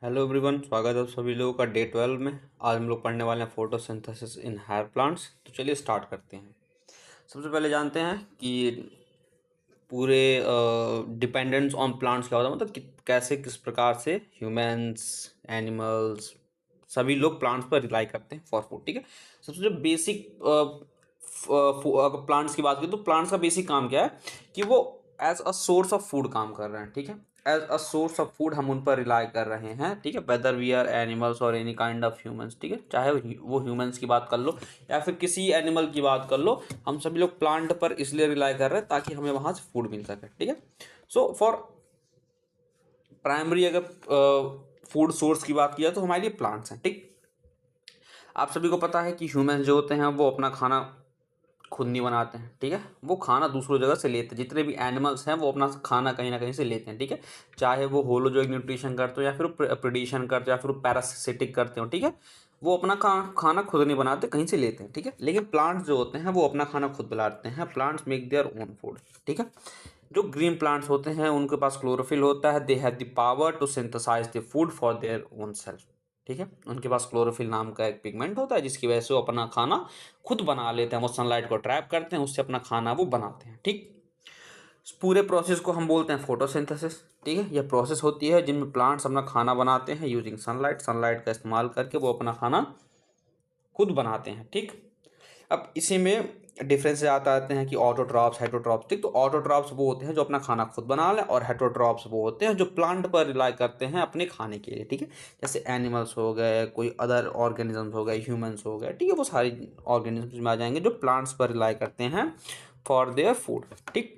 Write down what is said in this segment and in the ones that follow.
Hello everyone, स्वागत है आप सभी लोगों का डे 12 में। आज हम लोग पढ़ने वाले हैं फोटोसिंथेसिस इन हायर प्लांट्स। तो चलिए स्टार्ट करते हैं। सबसे पहले जानते हैं कि पूरे डिपेंडेंस ऑन प्लांट्स क्या होता है, मतलब कैसे किस प्रकार से ह्यूमंस, एनिमल्स, सभी लोग प्लांट्स पर रिलाई करते हैं फॉर फूड। ठीक है। सबसे जो बेसिक अगर प्लांट्स की बात करें तो प्लांट्स का बेसिक काम क्या है कि वो as a source of food काम कर रहे हैं। ठीक है। As a source of food हम उन पर रिलाई कर रहे हैं। ठीक है। वेदर वी आर एनिमल्स और एनी काइंड ऑफ ह्यूमंस। ठीक है। चाहे वो ह्यूमंस की बात कर लो या फिर किसी एनिमल की बात कर लो, हम सभी लोग प्लांट पर इसलिए रिलाई कर रहे हैं ताकि हमें वहां से फूड मिल सके। ठीक है। सो फॉर प्राइमरी अगर फूड सोर्स की बात किया तो हमारे लिए प्लांट्स हैं। ठीक। आप सभी को पता है कि ह्यूमंस जो होते हैं वो अपना खाना खुद नहीं बनाते हैं। ठीक है। वो खाना दूसरों जगह से लेते हैं। जितने भी एनिमल्स हैं वो अपना खाना कहीं ना कहीं से लेते हैं। ठीक है। चाहे वो होलोजोइक न्यूट्रिशन करते हो या फिर प्रेडिशन करते हो या फिर पैरासिटिक करते हो। ठीक है। वो अपना खाना खुद नहीं बनाते, कहीं से लेते हैं। ठीक है। लेकिन प्लांट्स जो होते हैं वो अपना खाना खुद बनाते हैं। Plants make their own food. ठीक है। जो ग्रीन प्लांट्स होते हैं उनके पास क्लोरोफिल होता है। They have the power to synthesise the food for their own self. ठीक है। उनके पास क्लोरोफिल नाम का एक पिगमेंट होता है जिसकी वजह से वो अपना खाना खुद बना लेते हैं। वो सनलाइट को ट्रैप करते हैं, उससे अपना खाना वो बनाते हैं। ठीक। इस पूरे प्रोसेस को हम बोलते हैं फोटोसिंथेसिस। ठीक है। यह प्रोसेस होती है जिनमें प्लांट्स अपना खाना बनाते हैं यूजिंग सनलाइट। सनलाइट का इस्तेमाल करके वो अपना खाना खुद बनाते हैं। ठीक। अब इसी में डिफरेंस आते हैं कि ऑटोट्रॉप्स, हेटरोट्रॉप्स। ठीक। तो ऑटोट्रॉप्स वो होते हैं जो अपना खाना खुद बना लें और हेटरोट्रॉप्स वो होते हैं जो प्लांट पर रिलाई करते हैं अपने खाने के लिए। ठीक है। जैसे एनिमल्स हो गए, कोई अदर ऑर्गेनिजम्स हो गए, ह्यूमंस हो गए। ठीक है। वो सारी ऑर्गेनिजम्स में आ जाएंगे जो प्लांट्स पर रिलाई करते हैं फॉर देयर फूड। ठीक।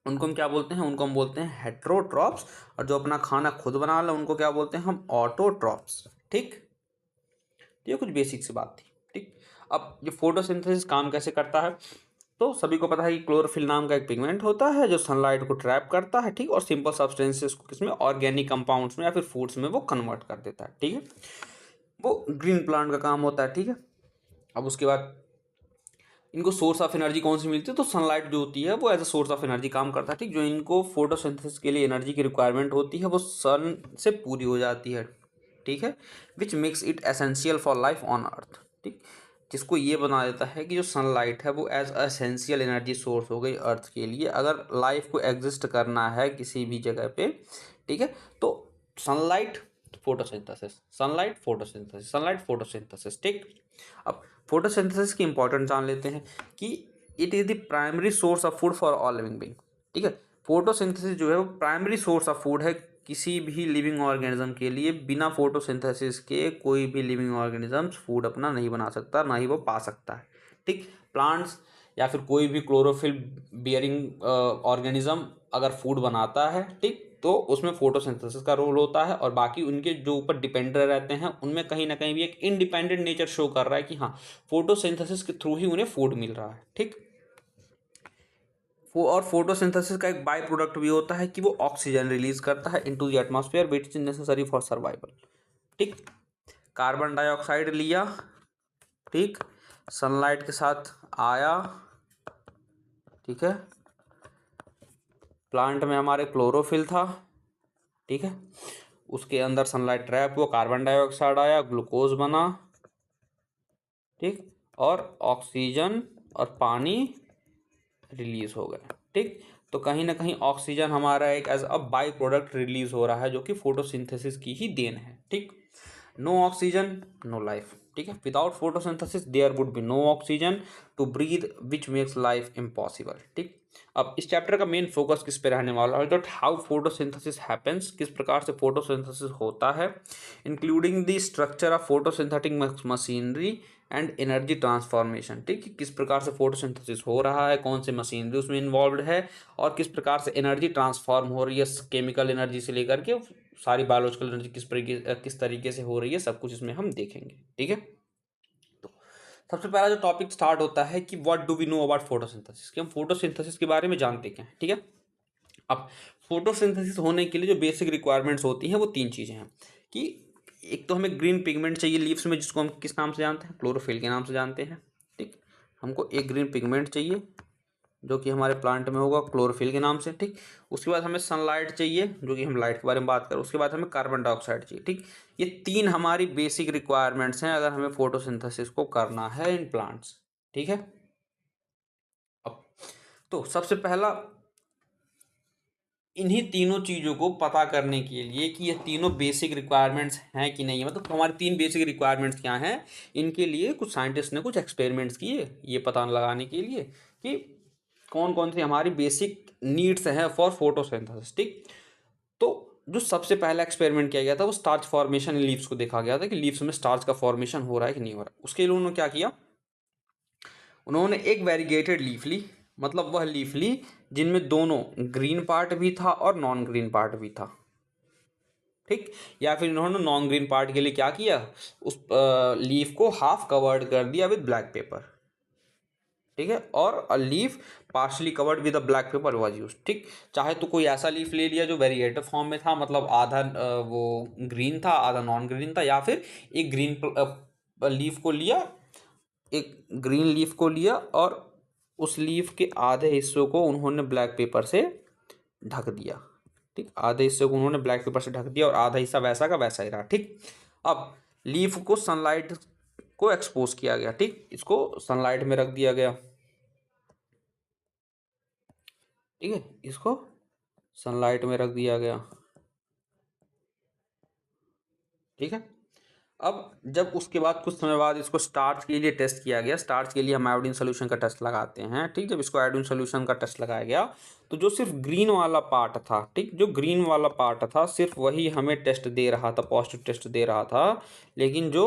उनको हम क्या बोलते हैं? उनको हम बोलते हैं हेटरोट्रॉप्स। और जो अपना खाना खुद बना लें उनको क्या बोलते हैं? हम ऑटोट्रॉप्स। ठीक। तो ये कुछ बेसिक सी बात थी। ठीक। अब ये फोटोसिंथेसिस काम कैसे करता है? तो सभी को पता है कि क्लोरोफिल नाम का एक पिगमेंट होता है जो सनलाइट को ट्रैप करता है। ठीक। और सिंपल सब्सटेंसेस को किसमें? ऑर्गेनिक कंपाउंड्स में या फिर फूड्स में वो कन्वर्ट कर देता है। ठीक है। वो ग्रीन प्लांट का काम होता है। ठीक है। अब उसके बाद इनको सोर्स ऑफ एनर्जी कौन सी मिलती है? तो सनलाइट जो होती है वो as a source of energy काम करता है। ठीक। जो इनको फोटोसिंथेसिस के लिए एनर्जी की रिक्वायरमेंट होती है वो सन से पूरी हो जाती है। ठीक है। Which makes it essential for life on earth. ठीक। जिसको ये बना देता है कि जो सनलाइट है वो एज एसेंशियल एनर्जी सोर्स हो गई अर्थ के लिए। अगर लाइफ को एग्जिस्ट करना है किसी भी जगह पे, ठीक है, तो sunlight photosynthesis, sunlight photosynthesis, sunlight photosynthesis. ठीक। अब फोटोसिंथेसिस की इंपॉर्टेंट जान लेते हैं कि it is the primary source of food for all living being. ठीक है। फोटोसिंथेसिस जो है वो प्राइमरी सोर्स ऑफ फूड है किसी भी लिविंग ऑर्गेनिज्म के लिए। बिना फोटोसिंथेसिस के कोई भी लिविंग ऑर्गेनिज्म फूड अपना नहीं बना सकता, ना ही वो पा सकता है। ठीक। प्लांट्स या फिर कोई भी क्लोरोफिल बियरिंग ऑर्गेनिज्म अगर फूड बनाता है, ठीक, तो उसमें फोटोसिंथेसिस का रोल होता है। और बाकी उनके जो ऊपर डिपेंडेंट रहते हैं उनमें कहीं ना कहीं भी एक इंडिपेंडेंट नेचर शो कर रहा है कि हाँ, फोटोसिंथेसिस के थ्रू ही उन्हें फूड मिल रहा है। ठीक। और फोटोसिंथेसिस का एक बाय प्रोडक्ट भी होता है कि वो ऑक्सीजन रिलीज करता है into the atmosphere which is necessary for survival. ठीक। कार्बन डाइऑक्साइड लिया, ठीक, सनलाइट के साथ आया, ठीक है, प्लांट में हमारे क्लोरोफिल था, ठीक है, उसके अंदर सनलाइट ट्रैप हुआ, कार्बन डाइऑक्साइड आया, ग्लूकोज बना, ठीक, और ऑक्सीजन और पानी रिलीज हो गया। ठीक। तो कहीं ना कहीं ऑक्सीजन हमारा एक as a by product release हो रहा है जो कि फोटोसिंथेसिस की ही देन है। ठीक। No oxygen no life. ठीक है। Without photosynthesis there would be no oxygen to breathe which makes life impossible. ठीक। अब इस चैप्टर का मेन फोकस किस पे रहने वाला है? दैट हाउ फोटोसिंथेसिस हैपेंस, किस प्रकार से फोटोसिंथेसिस होता है, including the structure of photosynthetic machinery and energy transformation. ठीक। किस प्रकार से फोटोसिंथेसिस हो रहा है, कौन से मशीनरी उसमें इन्वॉल्व है, और किस प्रकार से एनर्जी ट्रांसफॉर्म हो रही है, केमिकल एनर्जी से लेकर के सारी बायोलॉजिकल एनर्जी किस तरीके से हो रही है, सब कुछ इसमें हम देखेंगे। ठीक है। तो सबसे पहला जो टॉपिक स्टार्ट होता है कि what do we know about photosynthesis, कि हम फोटोसिंथेसिस के बारे में जानते क्या हैं। ठीक है। अब फोटोसिंथेसिस होने के लिए जो बेसिक रिक्वायरमेंट्स होती हैं वो तीन चीज़ें हैं कि एक तो हमें ग्रीन पिगमेंट चाहिए लीव्स में, जिसको हम किस नाम से जानते हैं? क्लोरोफिल के नाम से जानते हैं। ठीक। हमको एक ग्रीन पिगमेंट चाहिए, जो कि हमारे प्लांट में होगा क्लोरोफिल के नाम से, ठीक। उसके बाद हमें सनलाइट चाहिए, जो कि हम लाइट के बारे में बात करें। उसके बाद हमें कार्बन डाइऑक्साइड चाहिए, ठीक। ये 3 हमारी बेसिक रिक्वायरमेंट्स हैं अगर हमें फोटोसिंथेसिस को करना है इन प्लांट्स, ठीक है। अब तो सबसे पहला इन्हीं तीनों चीज़ों को पता करने के लिए कि ये तीनों बेसिक रिक्वायरमेंट्स हैं कि नहीं है, मतलब हमारी 3 बेसिक रिक्वायरमेंट्स क्या हैं, इनके लिए कुछ साइंटिस्ट ने कुछ एक्सपेरिमेंट्स किए ये पता लगाने के लिए कि कौन कौन सी हमारी बेसिक नीड्स हैं फॉर फोटोसिंथेसिस, ठीक। तो जो सबसे पहला एक्सपेरिमेंट किया गया था वो स्टार्च फॉर्मेशन इन लीव्स को देखा गया था कि लीव्स में स्टार्च का फॉर्मेशन हो रहा है कि नहीं हो रहा है। उसके लिए उन्होंने क्या किया, उन्होंने एक वेरीगेटेड लीफ ली, मतलब वह लीफ ली जिनमें दोनों ग्रीन पार्ट भी था और नॉन ग्रीन पार्ट भी था, ठीक। या फिर इन्होंने नॉन ग्रीन पार्ट के लिए क्या किया, उस लीफ को हाफ कवर्ड कर दिया विद ब्लैक पेपर, ठीक है, और a leaf partially covered with a black pepper was use, ठीक। चाहे तो कोई ऐसा लीफ ले लिया जो वेरिएटिव फॉर्म में था, मतलब आधा वो ग्रीन था आधा नॉन ग्रीन था, या फिर एक ग्रीन लीफ को लिया, एक ग्रीन लीफ को लिया और उस लीफ के आधे हिस्सों को उन्होंने ब्लैक पेपर से ढक दिया, ठीक। आधे हिस्से को उन्होंने ब्लैक पेपर से ढक दिया और आधा हिस्सा वैसा का वैसा ही रहा, ठीक। अब लीफ को सनलाइट को एक्सपोज किया गया, ठीक, इसको सनलाइट में रख दिया गया, ठीक है, इसको सनलाइट में रख दिया गया, ठीक है। अब जब उसके बाद कुछ समय बाद इसको स्टार्च के लिए टेस्ट किया गया, स्टार्च के लिए हम आयोडीन सोल्यूशन का टेस्ट लगाते हैं, ठीक। जब इसको आयोडीन सोल्यूशन का टेस्ट लगाया गया तो जो सिर्फ ग्रीन वाला पार्ट था, ठीक, जो ग्रीन वाला पार्ट था सिर्फ वही हमें टेस्ट दे रहा था, पॉजिटिव टेस्ट दे रहा था। लेकिन जो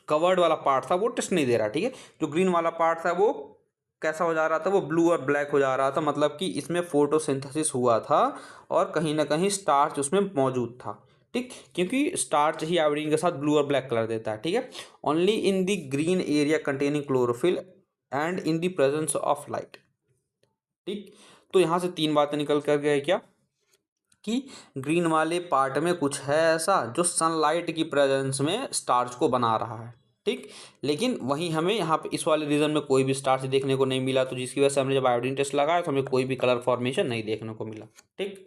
कवर्ड वाला पार्ट था वो टेस्ट नहीं दे रहा, ठीक है। जो ग्रीन वाला पार्ट था वो कैसा हो जा रहा था, वो ब्लू और ब्लैक हो जा रहा था, मतलब कि इसमें फोटोसिंथेसिस हुआ था और कहीं ना कहीं स्टार्च उसमें मौजूद था, ठीक। क्योंकि स्टार्च ही आयोडीन के साथ ब्लू और ब्लैक कलर देता है, ठीक है। Only in the green area containing chlorophyll and in the presence of light, ठीक। तो यहाँ से 3 बातें निकल कर गए क्या, कि ग्रीन वाले पार्ट में कुछ है ऐसा जो सनलाइट की प्रेजेंस में स्टार्च को बना रहा है, ठीक। लेकिन वहीं हमें यहाँ पे इस वाले रीजन में कोई भी स्टार्च देखने को नहीं मिला, तो जिसकी वजह से हमने जब आयोडीन टेस्ट लगाया तो हमें कोई भी कलर फॉर्मेशन नहीं देखने को मिला, ठीक।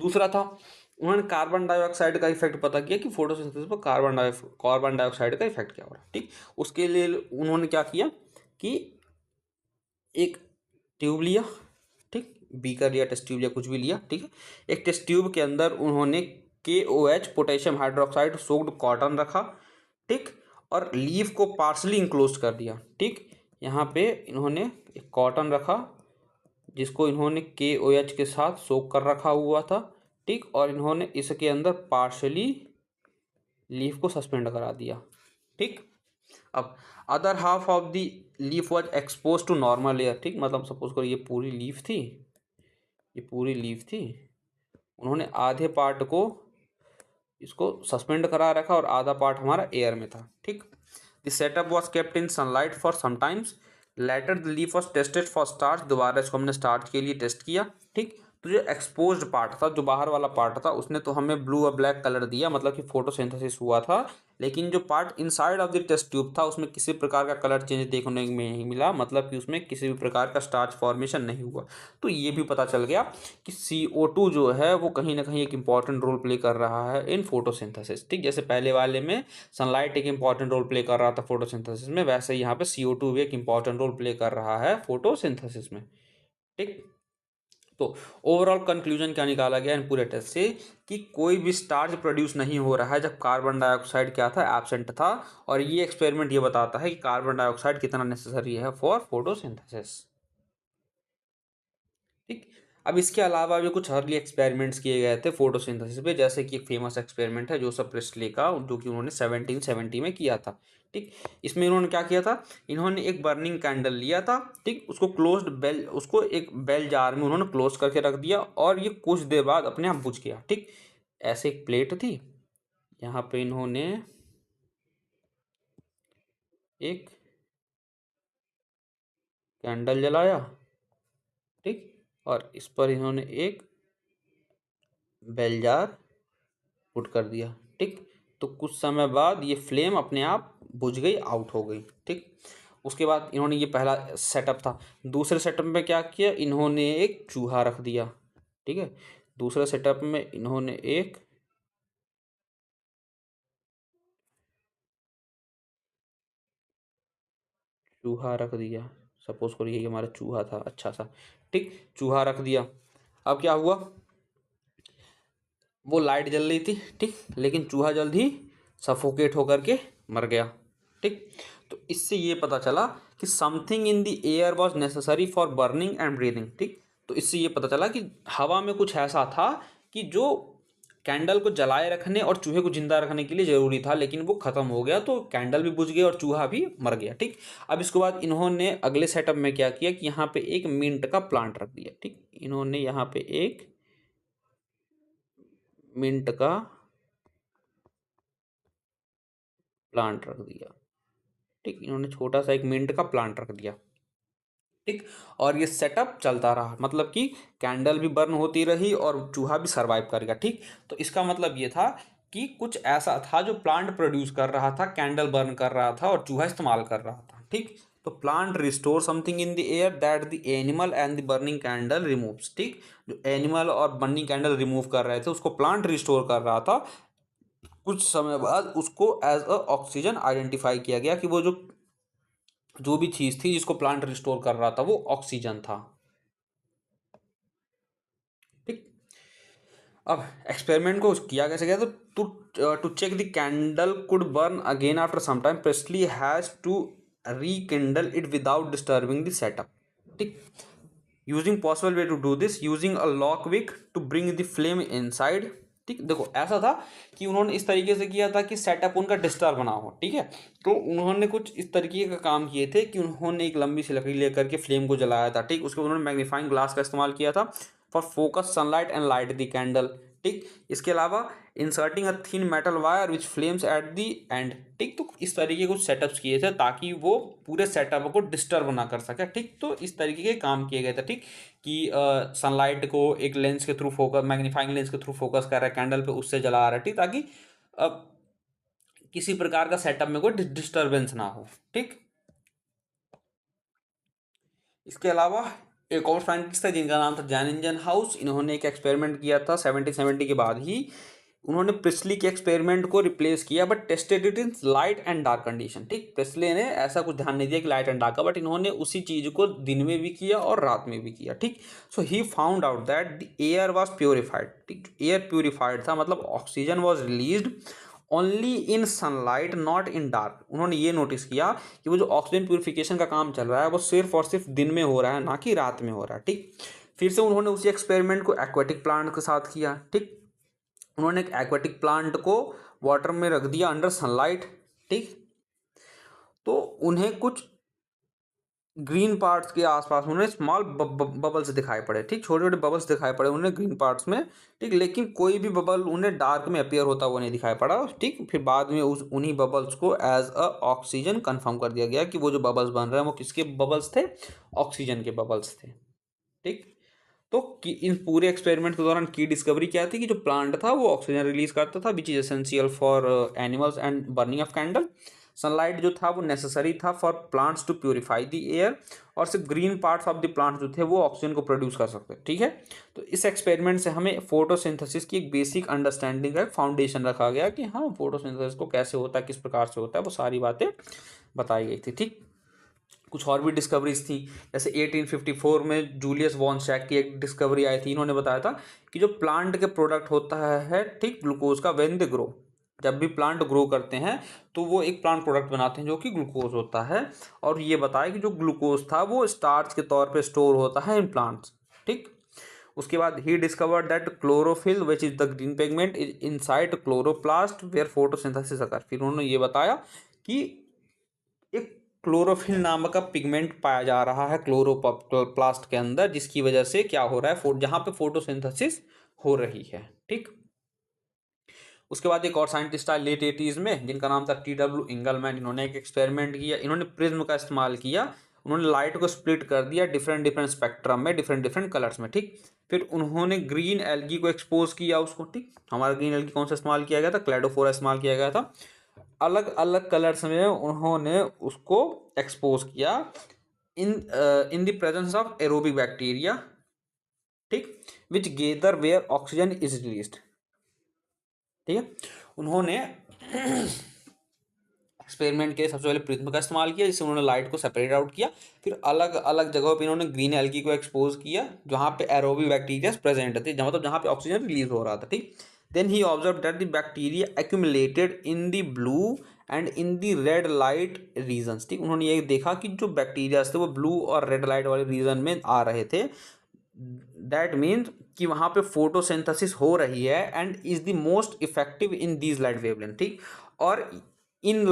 दूसरा था, उन्होंने कार्बन डाइऑक्साइड का इफेक्ट पता किया कि फोटोसिंथेसिस पर कार्बन डाइऑक्साइड का इफेक्ट क्या हो रहा है, ठीक। उसके लिए उन्होंने क्या किया कि एक ट्यूब लिया, ठीक, बीकर या टेस्ट ट्यूब या कुछ भी लिया, ठीक है। एक टेस्ट ट्यूब के अंदर उन्होंने KOH potassium hydroxide soaked cotton रखा, ठीक, और लीफ को पार्सली इंक्लोज कर दिया, ठीक। यहाँ पे इन्होंने एक कॉटन रखा जिसको इन्होंने KOH के साथ सोक कर रखा हुआ था, ठीक, और इन्होंने इसके अंदर पार्शली लीफ को सस्पेंड करा दिया, ठीक। अब other half of the leaf was expose to normal air, ठीक, मतलब सपोज करो ये पूरी लीफ थी, ये पूरी लीफ थी, उन्होंने आधे पार्ट को इसको सस्पेंड करा रखा और आधा पार्ट हमारा एयर में था, ठीक। The setup was kept in sunlight for some times, later the leaf was tested for starch, दोबारा इसको हमने स्टार्च के लिए टेस्ट किया, ठीक। तो जो एक्सपोज्ड पार्ट था, जो बाहर वाला पार्ट था, उसने तो हमें ब्लू और ब्लैक कलर दिया, मतलब कि फोटोसिंथेसिस हुआ था। लेकिन जो part inside of the test tube था उसमें किसी प्रकार का कलर चेंज देखने में नहीं मिला, मतलब कि उसमें किसी भी प्रकार का स्टार्च फॉर्मेशन नहीं हुआ। तो ये भी पता चल गया कि CO2 जो है वो कहीं ना कहीं एक इंपॉर्टेंट रोल प्ले कर रहा है इन फोटोसिंथेसिस, ठीक। जैसे पहले वाले में सनलाइट एक इंपॉर्टेंट रोल प्ले कर रहा था फोटोसिंथेसिस में, वैसे यहाँ पे CO2 भी एक इंपॉर्टेंट रोल प्ले कर रहा है फोटोसिंथेसिस में, ठीक। तो ओवरऑल कंक्लूजन क्या निकाला गया इन पूरे टेस्ट से, कि कोई भी स्टार्च प्रोड्यूस नहीं हो रहा है जब कार्बन डाइऑक्साइड क्या था, एब्सेंट था। और ये एक्सपेरिमेंट ये बताता है कि कार्बन डाइऑक्साइड कितना नेसेसरी है फॉर फोटोसिंथेसिस, ठीक। अब इसके अलावा भी कुछ अर्ली एक्सपेरिमेंट्स किए गए थे फोटोसिंथेसिस पे, जैसे कि एक फेमस एक्सपेरिमेंट है जोसेफ प्रिस्टली का, जो कि उन्होंने 1770 में किया था, ठीक। इसमें इन्होंने क्या किया था, इन्होंने एक बर्निंग कैंडल लिया था, ठीक, उसको क्लोज्ड बेल, उसको एक बेल जार में उन्होंने क्लोज करके रख दिया और ये कुछ देर बाद अपने आप बुझ गया, ठीक। ऐसे एक प्लेट थी, यहाँ पे इन्होंने एक कैंडल जलाया, ठीक, और इस पर इन्होंने एक बेल जार पुट कर दिया, ठीक। तो कुछ समय बाद ये फ्लेम अपने आप बुझ गई, आउट हो गई। ठीक, उसके बाद इन्होंने, ये पहला सेटअप था। दूसरे सेटअप में क्या किया, इन्होंने एक चूहा रख दिया। ठीक है, दूसरे सेटअप में इन्होंने एक चूहा रख दिया। सपोज करिए ये हमारा चूहा था, अच्छा सा। ठीक, चूहा रख दिया। अब क्या हुआ, वो लाइट जल रही थी, ठीक, लेकिन चूहा जल्द ही सफोकेट होकर के मर गया। ठीक, तो इससे ये पता चला कि something in the air was necessary for burning and breathing. ठीक, तो इससे ये पता चला कि हवा में कुछ ऐसा था कि जो कैंडल को जलाए रखने और चूहे को जिंदा रखने के लिए जरूरी था, लेकिन वो खत्म हो गया, तो कैंडल भी बुझ गई और चूहा भी मर गया। ठीक, अब इसके बाद इन्होंने अगले सेटअप में क्या किया कि यहाँ पे एक मिंट का प्लांट रख दिया। ठीक, इन्होंने यहाँ पे एक मिंट का प्लांट रख दिया। ठीक, इन्होंने छोटा सा एक मिंट का प्लांट रख दिया। ठीक, और ये सेटअप चलता रहा, मतलब कि कैंडल भी बर्न होती रही और चूहा भी सरवाइव करेगा। ठीक, तो इसका मतलब ये था कि कुछ ऐसा था जो प्लांट प्रोड्यूस कर रहा था, कैंडल बर्न कर रहा था और चूहा इस्तेमाल कर रहा था। ठीक, तो plant restore something in the air that the animal and the burning candle removes. ठीक, जो एनिमल और बर्निंग कैंडल रिमूव कर रहे थे उसको प्लांट रिस्टोर कर रहा था। कुछ समय बाद उसको एज अ ऑक्सीजन आइडेंटिफाई किया गया कि वो जो जो भी चीज थी जिसको प्लांट रिस्टोर कर रहा था वो ऑक्सीजन था। ठीक, अब एक्सपेरिमेंट को किया कैसे गया, तो to check the candle could burn again after some time, Priestley has to rekindle it without disturbing the setup. ठीक, using possible way to do this using a lock wick to bring the flame inside. ठीक, देखो ऐसा था कि उन्होंने इस तरीके से किया था कि सेटअप उनका डिस्टर्ब ना हो। ठीक है, तो उन्होंने कुछ इस तरीके का काम किए थे कि उन्होंने एक लंबी सी लकड़ी लेकर के फ्लेम को जलाया था। ठीक, उसके बाद उन्होंने मैग्नीफाइंग ग्लास का इस्तेमाल किया था for focus sunlight and light the candle. ठीक, इसके अलावा inserting a thin metal wire which flames at the and. ठीक, तो इस तरीके के कुछ सेटअप्स किए थे ताकि वो पूरे सेटअप को डिस्टर्ब ना कर सके। ठीक, तो इस तरीके के काम किए गए थे। ठीक, कि सनलाइट को एक लेंस के थ्रू फोकस, मैग्नीफाइंग लेंस के थ्रू फोकस कर रहा है कैंडल पे, उससे जला रहा है। ठीक, ताकि किसी प्रकार का सेटअप में कोई डिस्टर्बेंस ना हो। ठीक, इसके अलावा एक और साइंटिस्ट था जिनका नाम था जैनिंजन हाउस। इन्होंने एक एक्सपेरिमेंट किया था 1770 के बाद ही। उन्होंने प्रिस्ली के एक्सपेरिमेंट को रिप्लेस किया but tested it in light and dark condition. ठीक, प्रिस्ली ने ऐसा कुछ ध्यान नहीं दिया कि लाइट एंड डार्क का, बट इन्होंने उसी चीज को दिन में भी किया और रात में भी किया। ठीक, so he found out that the air was purified. ठीक, एयर प्योरीफाइड था, मतलब oxygen was released only in sunlight not in dark. उन्होंने ये नोटिस किया कि वो जो ऑक्सीजन प्यूरिफिकेशन का काम चल रहा है वो सिर्फ और सिर्फ दिन में हो रहा है, ना कि रात में हो रहा है। ठीक, फिर से उन्होंने उसी एक्सपेरिमेंट को एक्वेटिक प्लांट के साथ किया। ठीक, उन्होंने एक एक्वेटिक प्लांट को वाटर में रख दिया अंडर सनलाइट। ठीक, तो उन्हें कुछ ग्रीन पार्ट्स के आसपास उन्हें स्मॉल बबल्स दिखाई पड़े। ठीक, छोटे छोटे बबल्स दिखाई पड़े उन्हें ग्रीन पार्ट्स में। ठीक, लेकिन कोई भी बबल उन्हें डार्क में अपीयर होता हुआ नहीं दिखाई पड़ा। ठीक, फिर बाद में उस उन्हीं बबल्स को एज अ ऑक्सीजन कंफर्म कर दिया गया कि वो जो बबल्स बन रहे हैं वो किसके बबल्स थे, ऑक्सीजन के बबल्स थे। ठीक, तो कि इन पूरे एक्सपेरिमेंट के दौरान की डिस्कवरी क्या थी कि जो प्लांट था वो ऑक्सीजन रिलीज करता था which is essential for animals and burning of candle. Sunlight जो था वो नेसेसरी था for plants to purify the air, और सिर्फ green parts of the plant जो थे वो ऑक्सीजन को प्रोड्यूस कर सकते। ठीक है, तो इस एक्सपेरिमेंट से हमें फोटोसिंथेसिस की एक बेसिक अंडरस्टैंडिंग का फाउंडेशन रखा गया कि हाँ फोटोसिंथेसिस को कैसे होता है, किस प्रकार से होता है, वो सारी बातें बताई गई थी। ठीक, कुछ और भी डिस्कवरीज थी, जैसे 1854 में जूलियस वॉन शैक की एक डिस्कवरी आई थी। इन्होंने बताया था कि जो प्लांट के प्रोडक्ट होता है, ठीक, ग्लूकोज का, व्हेन दे ग्रो, जब भी प्लांट ग्रो करते हैं तो वो एक प्लांट प्रोडक्ट बनाते हैं जो कि ग्लूकोज होता है। और ये बताया कि जो ग्लूकोज था वो स्टार्च के तौर पे स्टोर होता है इन प्लांट्स। ठीक, उसके बाद he discovered that chlorophyll which is the green pigment is inside chloroplast where photosynthesis occur. फिर उन्होंने ये बताया कि एक क्लोरोफिल नामक का पिगमेंट पाया जा रहा है क्लोरोप्लास्ट के अंदर, जिसकी वजह से क्या हो रहा है, जहां पे फोटोसिंथेसिस हो रही है। ठीक, उसके बाद एक और साइंटिस्ट आया लेट 80s में जिनका नाम था TW इंगलमैन। इन्होंने एक एक्सपेरिमेंट किया, इन्होंने प्रिज्म का इस्तेमाल किया उन्होंने लाइट को स्प्लिट कर दिया डिफरेंट डिफरेंट स्पेक्ट्रम में, डिफरेंट डिफरेंट कलर्स में, ठीक। फिर उन्होंने ग्रीन एल्गी को एक्सपोज किया उसको, ठीक। हमारा ग्रीन एल्गी कौन सा इस्तेमाल किया गया था, क्लेडोफोरा इस्तेमाल किया गया था। अलग अलग कलर्स में उन्होंने उसको एक्सपोज किया in the presence of aerobic bacteria, ठीक, which gather where oxygen is released, ठीक है। उन्होंने एक्सपेरिमेंट के सबसे पहले प्रिज्म का इस्तेमाल किया, जिससे उन्होंने लाइट को सेपरेट आउट किया। फिर अलग अलग जगहों पे इन्होंने ग्रीन एल्गी को एक्सपोज किया जहाँ पे एरोबिक बैक्टीरिया प्रेजेंट थे, मतलब जहाँ पे ऑक्सीजन रिलीज हो रहा था, ठीक। Then he observe that the bacteria accumulated in the blue and in the red light regions, ठीक। उन्होंने ये देखा कि जो बैक्टीरिया थे वो ब्लू और रेड लाइट वाले रीजन में आ रहे थे। दैट मीन्स कि वहाँ पे फोटोसिंथेसिस हो रही है and is the most effective in these light wavelength, ठीक। और इन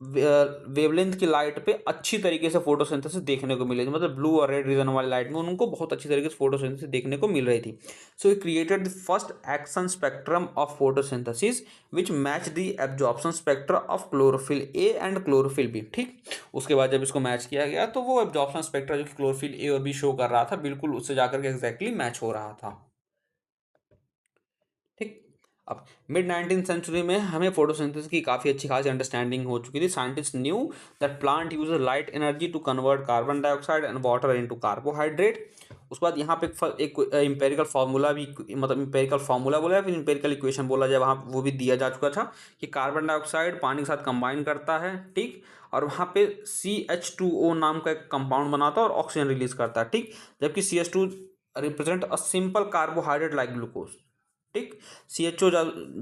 वेवलेंथ की लाइट पे अच्छी तरीके से फोटोसिंथेसिस देखने को मिलेगी, मतलब ब्लू और रेड रीजन वाली लाइट में उनको बहुत अच्छी तरीके से फोटोसिंथेसिस देखने को मिल रही थी। So he created the first action spectrum of photosynthesis which match the absorption spectra of chlorophyll a and chlorophyll b, ठीक। उसके बाद जब इसको मैच किया गया तो वो एब्जॉर्प्शन स्पेक्ट्रा जो कि क्लोरोफिल ए और बी शो कर रहा था, बिल्कुल उससे जाकर के एग्जैक्टली मैच हो रहा था, ठीक। अब मिड 19th सेंचुरी में हमें फोटोसिंथेसिस की काफ़ी अच्छी खासी अंडरस्टैंडिंग हो चुकी थी। Scientist knew that plant uses light energy to convert carbon dioxide and water into carbohydrate. उसके बाद यहाँ पे एक इंपेरिकल फार्मूला भी, मतलब इंपेरिकल फार्मूला बोला जाए फिर इंपेरिकल इक्वेशन बोला जाए, वहाँ वो भी दिया जा चुका था कि कार्बन डाइऑक्साइड पानी के साथ कंबाइन करता है, ठीक। और वहाँ पे CH2O नाम का एक कंपाउंड बनाता है और ऑक्सीजन रिलीज करता है, ठीक। जबकि CH2 represent a simple carbohydrate like glucose, ठीक। CHO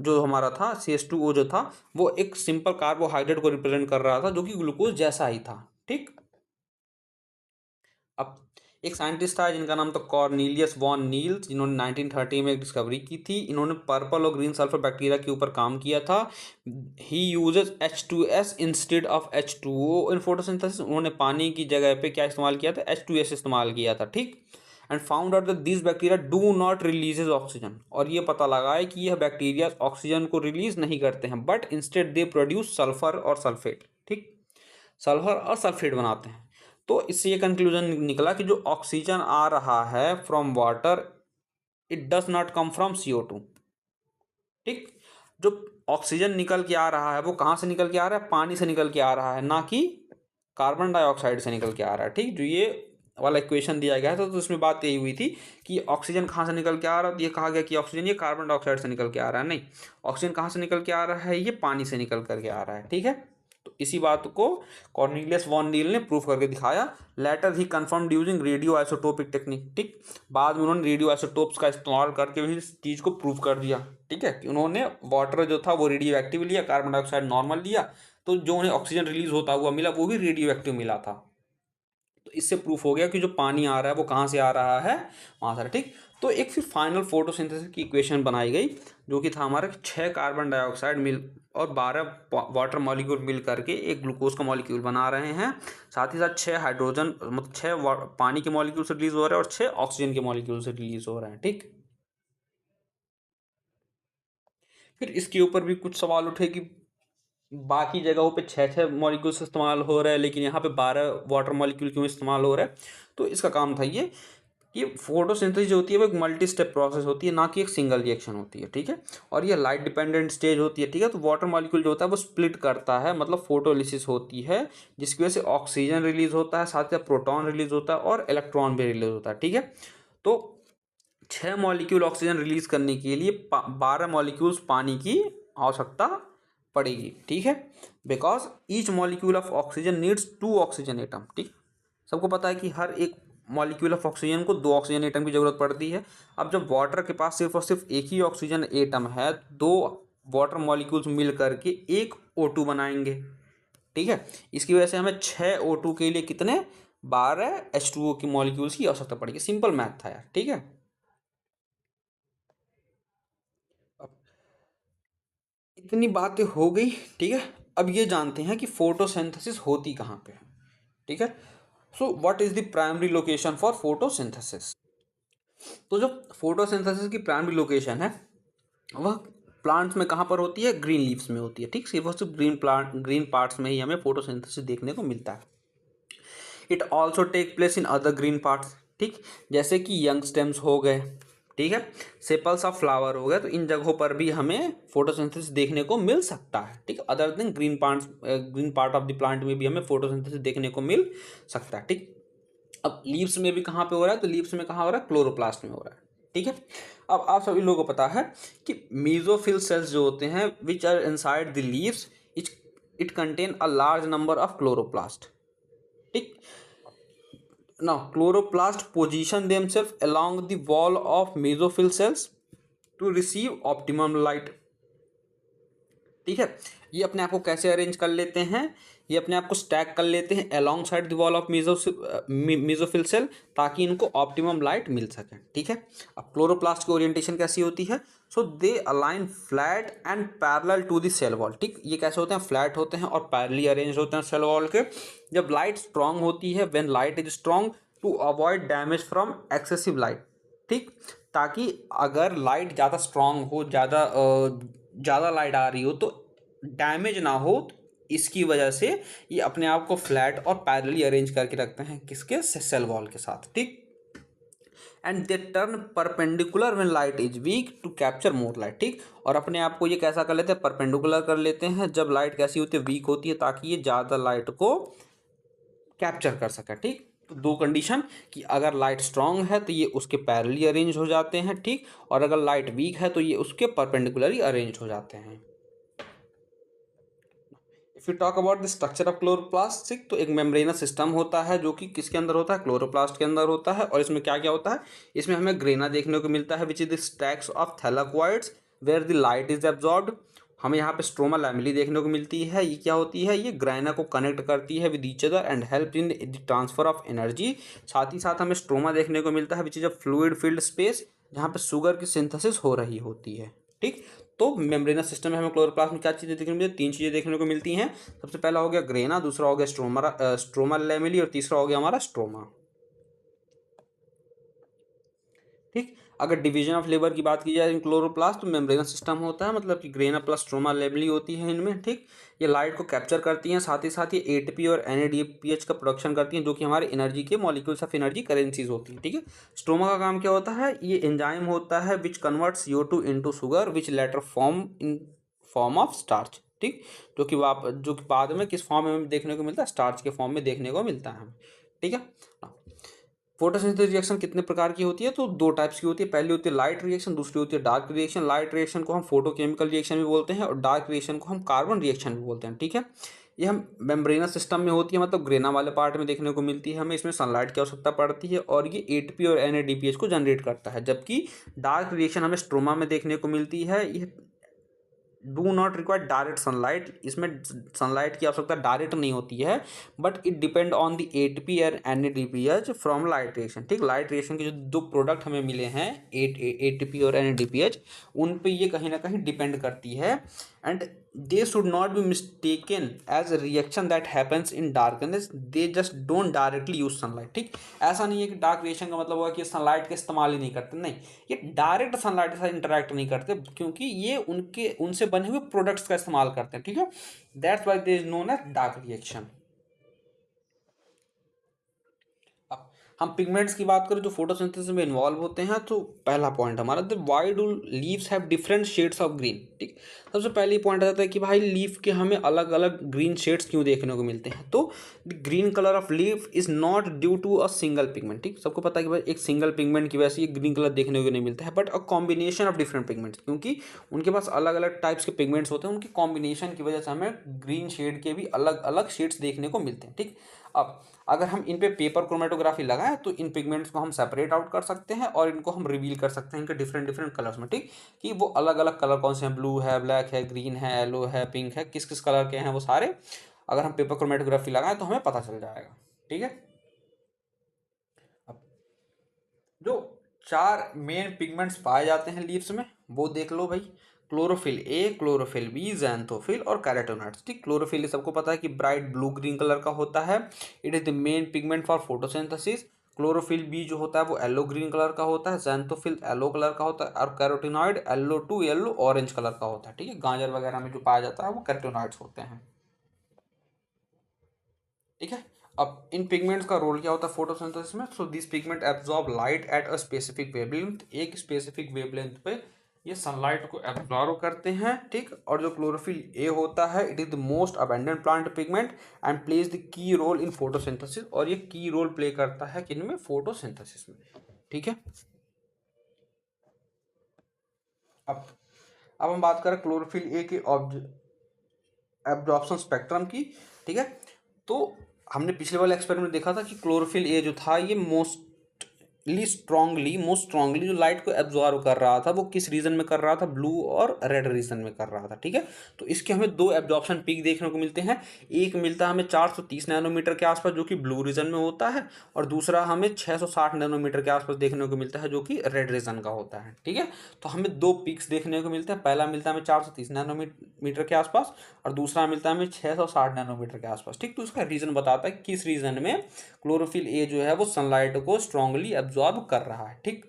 जो हमारा था, CH2O जो था वो एक सिंपल कार्बोहाइड्रेट को रिप्रेजेंट कर रहा था जो कि ग्लूकोज जैसा ही था, ठीक। अब एक साइंटिस्ट था जिनका नाम था कॉर्नेलियस वॉन नील्स, जिन्होंने 1930 में एक डिस्कवरी की थी। इन्होंने पर्पल और ग्रीन सल्फर बैक्टीरिया के ऊपर काम किया था। He uses H2S instead of H2O in photosynthesis. उन्होंने पानी की जगह पे क्या इस्तेमाल किया था, H2S इस्तेमाल किया था, ठीक। And found out that this bacteria do not releases oxygen, और ये पता लगा है कि यह बैक्टीरिया ऑक्सीजन को रिलीज नहीं करते हैं, but instead they produce sulphur और सल्फेट, ठीक। सल्फर और सल्फेट बनाते हैं। तो इससे ये कंक्लूजन निकला कि जो ऑक्सीजन आ रहा है from water, it does not come from CO2, ठीक। जो ऑक्सीजन निकल के आ रहा है वो कहाँ से निकल के आ रहा है, पानी से निकल के आ रहा है, ना कि कार्बन डाइऑक्साइड से निकल के आ रहा है, ठीक। जो ये वाला इक्वेशन दिया गया था तो उसमें बात यही हुई थी कि ऑक्सीजन कहाँ से निकल के आ रहा है, तो ये कहा गया कि ऑक्सीजन ये कार्बन डाइऑक्साइड से निकल के आ रहा है, नहीं, ऑक्सीजन कहाँ से निकल के आ रहा है, ये पानी से निकल करके आ रहा है, ठीक है। तो इसी बात को कॉर्नेलियस वॉन नील ने प्रूव करके दिखाया। Later he confirmed using radio isotopic technique, ठीक। बाद में उन्होंने रेडियो आइसोटोप्स का इस्तेमाल करके भी इस चीज़ को प्रूव कर दिया, ठीक है, कि उन्होंने वाटर जो था वो रेडियो एक्टिव लिया, कार्बन डाइऑक्साइड नॉर्मल लिया, तो जो उन्हें ऑक्सीजन रिलीज होता हुआ मिला वो भी रेडियो एक्टिव मिला था। तो इससे प्रूफ हो गया कि जो पानी आ रहा है वो कहाँ से आ रहा है, वहाँ से, ठीक। तो एक फिर फाइनल फोटोसिंथेसिस की इक्वेशन बनाई गई जो कि था हमारे 6 कार्बन डाइऑक्साइड मिल और 12 वाटर मॉलिक्यूल मिल करके एक ग्लूकोज का मॉलिक्यूल बना रहे हैं। साथ ही साथ 6 हाइड्रोजन, मतलब 6 पानी के मॉलिक्यूल से रिलीज हो रहे हैं और 6 ऑक्सीजन के मॉलिक्यूल से रिलीज हो रहे हैं, ठीक। फिर इसके ऊपर भी कुछ सवाल उठे कि बाकी जगहों पे 6 मॉलिक्यूल्स इस्तेमाल हो रहा है लेकिन यहाँ पे 12 वाटर मॉलिक्यूल क्यों इस्तेमाल हो रहा है। तो इसका काम था ये कि फोटोसिंथेसिस जो होती है वो एक मल्टी स्टेप प्रोसेस होती है, ना कि एक सिंगल रिएक्शन होती है, ठीक है। और ये लाइट डिपेंडेंट स्टेज होती है, ठीक है। तो वाटर मॉलिक्यूल जो होता है वो स्प्लिट करता है, मतलब फोटोलिसिस होती है, जिसकी वजह से ऑक्सीजन रिलीज होता है, साथ ही साथ प्रोटॉन रिलीज होता है और इलेक्ट्रॉन भी रिलीज होता है, ठीक है। तो 6 मॉलिक्यूल ऑक्सीजन रिलीज करने के लिए 12 मॉलिक्यूल्स पानी की आवश्यकता पड़ेगी, ठीक है। Because each molecule of oxygen needs 2 oxygen atom, ठीक। सबको पता है कि हर एक मॉलिक्यूल ऑफ ऑक्सीजन को 2 ऑक्सीजन एटम की जरूरत पड़ती है। अब जब वाटर के पास सिर्फ और सिर्फ एक ही ऑक्सीजन एटम है, 2 वाटर मॉलिक्यूल्स मिल करके एक O2 बनाएंगे, ठीक है। इसकी वजह से हमें 6 O2 के लिए कितने 12 H2O की मॉलिक्यूल्स की आवश्यकता पड़ेगी। सिंपल मैथ था यार, ठीक है। इतनी बातें हो गई, ठीक है। अब ये जानते हैं कि फोटोसिंथेसिस होती कहाँ पे है, ठीक है। So what is the primary location for photosynthesis. तो जो फोटोसिंथेसिस की प्राइमरी लोकेशन है वह प्लांट्स में कहाँ पर होती है, ग्रीन लीव्स में होती है, ठीक। सिर्फ और सिर्फ ग्रीन पार्ट्स में ही हमें फोटोसिंथेसिस देखने को मिलता है। It also take place in other green parts, ठीक, जैसे कि यंग स्टेम्स हो गए, ठीक है, सेपल्स ऑफ फ्लावर हो गए, तो इन जगहों पर भी हमें फोटोसिंथेसिस देखने को मिल सकता है, ठीक, other than green part of the plant में भी हमें फोटोसिंथेसिस देखने को मिल सकता है, ठीक। अब लीव्स में भी कहाँ पे हो रहा है, तो लीव्स में कहाँ हो रहा है, क्लोरोप्लास्ट में हो रहा है, ठीक है। अब आप सभी लोगों को पता है कि मीजोफिल सेल्स जो होते हैं which are inside the leaves, it contain a large number of chloroplast, ठीक। Now, chloroplast position themselves along the wall of mesophyll cells to receive optimum light, ठीक है। ये अपने आप को कैसे अरेंज कर लेते हैं, ये अपने आप को स्टैक कर लेते हैं alongside the wall of mesophyll cell, ताकि इनको ऑप्टिमम लाइट मिल सके, ठीक है। अब क्लोरोप्लास्ट की ओरिएंटेशन कैसी होती है, so they align flat and parallel to the cell wall, ठीक। ये कैसे होते हैं, फ्लैट होते हैं और पैरेलली अरेंज होते हैं सेल वॉल के। जब लाइट स्ट्रांग होती है, when light is strong, to avoid damage from excessive light, ठीक, ताकि अगर लाइट ज़्यादा स्ट्रांग हो, ज़्यादा लाइट आ रही हो तो डैमेज ना हो, तो इसकी वजह से ये अपने आप को फ्लैट और पैरेलली अरेंज करके रखते हैं किसके, सेल वॉल के साथ, ठीक। And they turn perpendicular when light is weak to capture more light, ठीक। और अपने आप को ये कैसा कर लेते हैं, परपेंडिकुलर कर लेते हैं जब लाइट कैसी होती है, वीक होती है, ताकि ये ज़्यादा लाइट को कैप्चर कर सके, ठीक। तो दो कंडीशन कि अगर लाइट स्ट्रांग है तो ये उसके पैरेलली अरेंज हो जाते हैं, ठीक, और अगर लाइट वीक है तो ये उसके परपेंडिकुलरली अरेंज हो जाते हैं। If you talk about the structure of chloroplast, तो एक मेम्ब्रेनस सिस्टम होता है जो कि किसके अंदर होता है, क्लोरोप्लास्ट के अंदर होता है। और इसमें क्या क्या होता है, इसमें हमें ग्रेना देखने को मिलता है which is the stacks of thylakoids where the light is absorbed. हमें यहाँ पे स्ट्रोमा लैमेली देखने को मिलती है, ये क्या होती है, ये ग्रेना को कनेक्ट करती है with each other and help in the transfer of energy. साथ ही साथ हमें स्ट्रोमा देखने को मिलता है which is a fluid filled space, जहाँ पे शुगर की सिंथेसिस हो रही होती है, ठीक। तो मेम्ब्रेनस सिस्टम में हमें क्लोरोप्लास्ट में क्या चीज़ें देखने को मिलती है, तीन चीज़ें देखने को मिलती हैं। सबसे पहला हो गया ग्रेना, दूसरा हो गया स्ट्रोमा लैमेली, और तीसरा हो गया हमारा स्ट्रोमा, ठीक। अगर डिवीजन ऑफ लेबर की बात की जाए इन क्लोरोप्लास्ट, तो मेम्ब्रेनस सिस्टम होता है, मतलब कि ग्रेना प्लस स्ट्रोमा लैमेली होती है इनमें, ठीक। ये लाइट को कैप्चर करती हैं, साथ ही साथ ये एटीपी और एनएडीपीएच का प्रोडक्शन करती हैं, जो कि हमारे एनर्जी के मॉलिक्यूल्स ऑफ एनर्जी करेंसीज होती हैं, ठीक है। स्ट्रोमा का काम क्या होता है, ये एंजाइम होता है which convert CO2 into sugar which later form in form of starch, ठीक। जो कि बाद में किस फॉर्म में देखने को मिलता है, स्टार्च के फॉर्म में देखने को मिलता है हमें, ठीक है। फोटोसिंथेसिस रिएक्शन कितने प्रकार की होती है, तो दो टाइप्स की होती है। पहली होती है लाइट रिएक्शन, दूसरी होती है डार्क रिएक्शन। लाइट रिएक्शन को हम फोटोकेमिकल रिएक्शन भी बोलते हैं और डार्क रिएक्शन को हम कार्बन रिएक्शन भी बोलते हैं, ठीक है। ये हम मेम्ब्रेनस सिस्टम में होती है, मतलब ग्रेना वाले पार्ट में देखने को मिलती है हमें। इसमें सनलाइट की आवश्यकता पड़ती है और ये एटीपी और एनएडीपीएच को जनरेट करता है। जबकि डार्क रिएक्शन हमें स्ट्रोमा में देखने को मिलती है। ये do not require direct sunlight, इसमें सनलाइट की आवश्यकता डायरेक्ट नहीं होती है, but it depend on the ATP और एनएडीपीएच फ्रॉम लाइट रिएक्शन, ठीक। लाइट रिएक्शन के जो दो प्रोडक्ट हमें मिले हैं, एटीपी और एनएडीपीएच, उन पे ये कहीं ना कहीं डिपेंड करती है। And they should not be mistaken as a reaction that happens in darkness, they just don't directly use sunlight, ठीक। ऐसा नहीं है कि डार्क रिएक्शन का मतलब हुआ कि सनलाइट का इस्तेमाल ही नहीं करते, नहीं, ये डायरेक्ट सनलाइट के साथ इंटरेक्ट नहीं करते, क्योंकि ये उनसे बने हुए प्रोडक्ट्स का इस्तेमाल करते हैं, ठीक है। That's why they is known as dark reaction. अब हम पिगमेंट्स की बात करें जो फोटोसिंथेसिस में इन्वॉल्व होते हैं, तो पहला पॉइंट हमारा, the why do leaves have different shades of green, ठीक। सबसे पहले पॉइंट आ जाता है कि भाई लीफ के हमें अलग अलग ग्रीन शेड्स क्यों देखने को मिलते हैं, तो the green colour of leaf is not due to a single pigment, ठीक। सबको पता है कि भाई एक सिंगल पिगमेंट की वजह से ये ग्रीन कलर देखने को नहीं मिलता है, but a combination of different pigments, क्योंकि उनके पास अलग अलग टाइप्स के पिगमेंट्स होते हैं, उनकी कॉम्बिनेशन की वजह से हमें ग्रीन शेड के भी अलग अलग शेड्स देखने को मिलते हैं, ठीक। अब अगर हम इन पे पेपर क्रोमेटोग्राफी लगाएं तो इन पिगमेंट्स को हम सेपरेट आउट कर सकते हैं और इनको हम रिवील कर सकते हैं इनके डिफरेंट डिफरेंट कलर्स में, ठीक, कि वो अलग अलग कलर कौन से हैं, ब्लू है, ब्लैक है, ग्रीन है, येलो है, पिंक है, किस किस कलर के हैं वो सारे, अगर हम पेपर क्रोमेटोग्राफी लगाएं तो हमें पता चल जाएगा, ठीक है। अब जो चार मेन पिगमेंट्स पाए जाते हैं लीव्स में वो देख लो भाई, chlorophyll A, chlorophyll B, xanthophyll और कैरोटीनॉइड्स, ठीक। क्लोरोफिल सबको पता है कि ब्राइट ब्लू ग्रीन कलर का होता है, it is the main pigment for photosynthesis. Chlorophyll B जो होता है वो येलो ग्रीन कलर का होता है, ज़ैंथोफिल येलो कलर का होता है और carotenoid yellow to yellow orange colour का होता है, ठीक है। गाजर वगैरह में जो पाया जाता है वो कैरोटीनॉइड्स होते हैं, ठीक है। अब इन पिगमेंट्स का रोल क्या होता है फोटोसिंथेसिस में? So this pigment absorb light at a specific wavelength, एक स्पेसिफिक वेवलेंथ पे ये सनलाइट को एब्जॉर्ब करते हैं, ठीक। और जो क्लोरोफिल ए होता है, it is the most abundant plant pigment and plays the key role in photosynthesis, और ये की रोल प्ले करता है किन में? फोटोसिंथेसिस में, ठीक है। अब अब हम बात करें क्लोरोफिल ए के एब्जॉर्प्शन स्पेक्ट्रम की, ठीक है। तो हमने पिछले वाले एक्सपेरिमेंट में देखा था कि क्लोरोफिल ए जो था ये मोस्ट स्ट्रांगली जो लाइट को एब्जॉर्व कर रहा था वो किस रीजन में कर रहा था? ब्लू और रेड रीजन में कर रहा था, ठीक है। तो इसके हमें दो एब्जॉर्प्शन पीक देखने को मिलते हैं। एक मिलता है हमें 430 नैनोमीटर के आसपास जो कि ब्लू रीजन में होता है, और दूसरा हमें 660 नैनोमीटर के आसपास देखने को मिलता है जो कि रेड रीजन का होता है, ठीक है। तो हमें दो पीक्स देखने को मिलते हैं। पहला मिलता है हमें 430 नैनोमीटर के आसपास, और दूसरा मिलता है हमें 660 नैनोमीटर के आसपास, ठीक। तो उसका रीजन बताता है किस रीजन में क्लोरोफिल ए जो है वो सनलाइट को स्ट्रांगली एब्जॉर्ब कर रहा है, ठीक।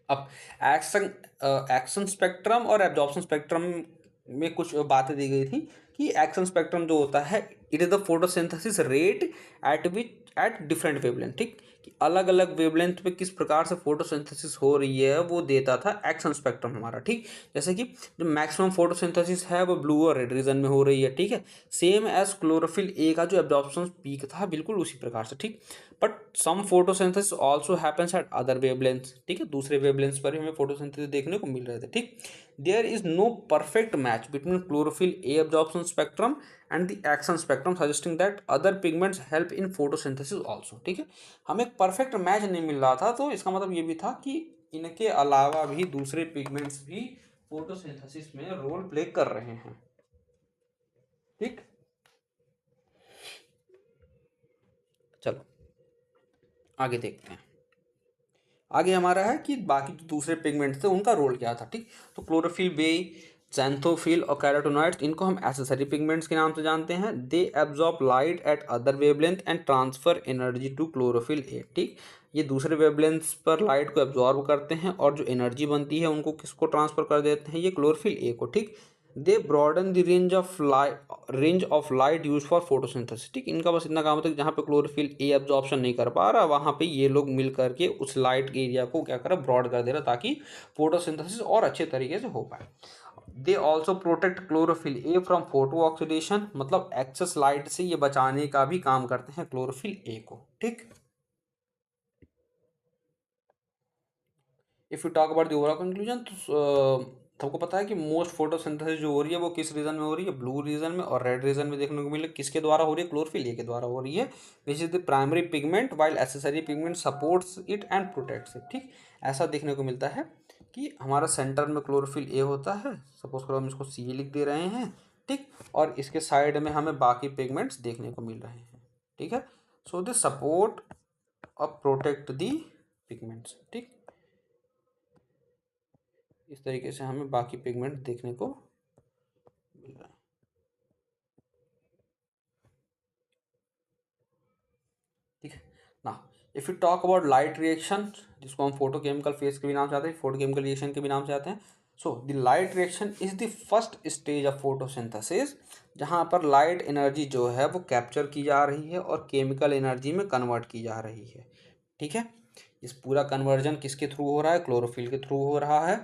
अब एक्शन एक्शन स्पेक्ट्रम और एब्जॉर्प्शन स्पेक्ट्रम में कुछ बातें दी गई थी कि एक्शन स्पेक्ट्रम जो होता है, it is the photosynthesis rate at different wavelength, ठीक। कि अलग अलग वेवलेंथ पे किस प्रकार से फोटोसिंथेसिस हो रही है वो देता था एक्शन स्पेक्ट्रम हमारा, ठीक। जैसे कि जो मैक्सिमम फोटोसिंथेसिस है वो ब्लू और रेड रीजन में हो रही है, ठीक है। सेम एज क्लोरोफिल ए का जो एब्जॉर्प्शन पीक था बिल्कुल उसी प्रकार से, ठीक। But some photosynthesis also happens at other wavelengths, ठीक है। दूसरे वेवलेंथ्स पर भी हमें फोटोसिंथेसिस देखने को मिल रहे थे, ठीक। There is no perfect match between chlorophyll A absorption spectrum and the action spectrum, suggesting that other pigments help in photosynthesis also, ठीक है। हमें एक परफेक्ट मैच नहीं मिल रहा था, तो इसका मतलब ये भी था कि इनके अलावा भी दूसरे पिगमेंट्स भी फोटोसिंथेसिस में रोल प्ले कर रहे हैं, ठीक। चलो आगे देखते हैं। आगे हमारा है कि बाकी जो दूसरे पिगमेंट्स थे उनका रोल क्या था, ठीक। तो क्लोरोफिल बे, xanthophyll और कैरोटीनॉइड्स, इनको हम एसेसरी पिगमेंट्स के नाम से जानते हैं। They absorb light at other wavelength and transfer energy to chlorophyll a, ठीक। ये दूसरे वेवलेंथ्स पर लाइट को एब्जॉर्ब करते हैं और जो एनर्जी बनती है उनको किसको ट्रांसफर कर देते हैं? ये क्लोरोफिल ए को, ठीक। They broaden the range of light use for photosynthesis, ठीक। इनका बस इतना काम होता है कि जहाँ पे क्लोरोफिल ए एब्जॉर्प्शन नहीं कर पा रहा वहाँ पे ये लोग मिल करके उस लाइट के एरिया को क्या कर रहा? ब्रॉड कर दे रहा, ताकि फोटोसिंथेसिस और अच्छे तरीके से हो पाए। They also protect chlorophyll A from photo oxidation, मतलब एक्सेस लाइट से ये बचाने का भी काम करते हैं क्लोरोफिल ए को, ठीक। If you talk about the overall conclusion, तो सबको पता है कि मोस्ट फोटोसिंथेसिस जो हो रही है वो किस रीजन में हो रही है? ब्लू रीजन में और रेड रीजन में देखने को मिले। किसके द्वारा हो रही है? क्लोरोफिल ए के द्वारा हो रही है, which is the primary pigment while accessory pigment supports it and protects it, ठीक। ऐसा देखने को मिलता है कि हमारा सेंटर में क्लोरोफिल ए होता है, सपोज करो हम इसको सी लिख दे रहे हैं, ठीक। और इसके साइड में हमें बाकी पिगमेंट्स देखने को मिल रहे हैं, ठीक है। सो दिस सपोर्ट और प्रोटेक्ट दी पिगमेंट्स, ठीक। इस तरीके से हमें बाकी पिगमेंट देखने को मिल रहा है, ठीक है ना। If you talk about light reaction, जिसको हम फोटोकेमिकल फेज के भी नाम से आते हैं, फोटोकेमिकल रिएक्शन के भी नाम से आते हैं। So the light reaction is the first stage of photosynthesis, जहाँ पर लाइट एनर्जी जो है वो कैप्चर की जा रही है और केमिकल एनर्जी में कन्वर्ट की जा रही है, ठीक है। इस पूरा कन्वर्जन किसके थ्रू हो रहा है? क्लोरोफिल के थ्रू हो रहा है,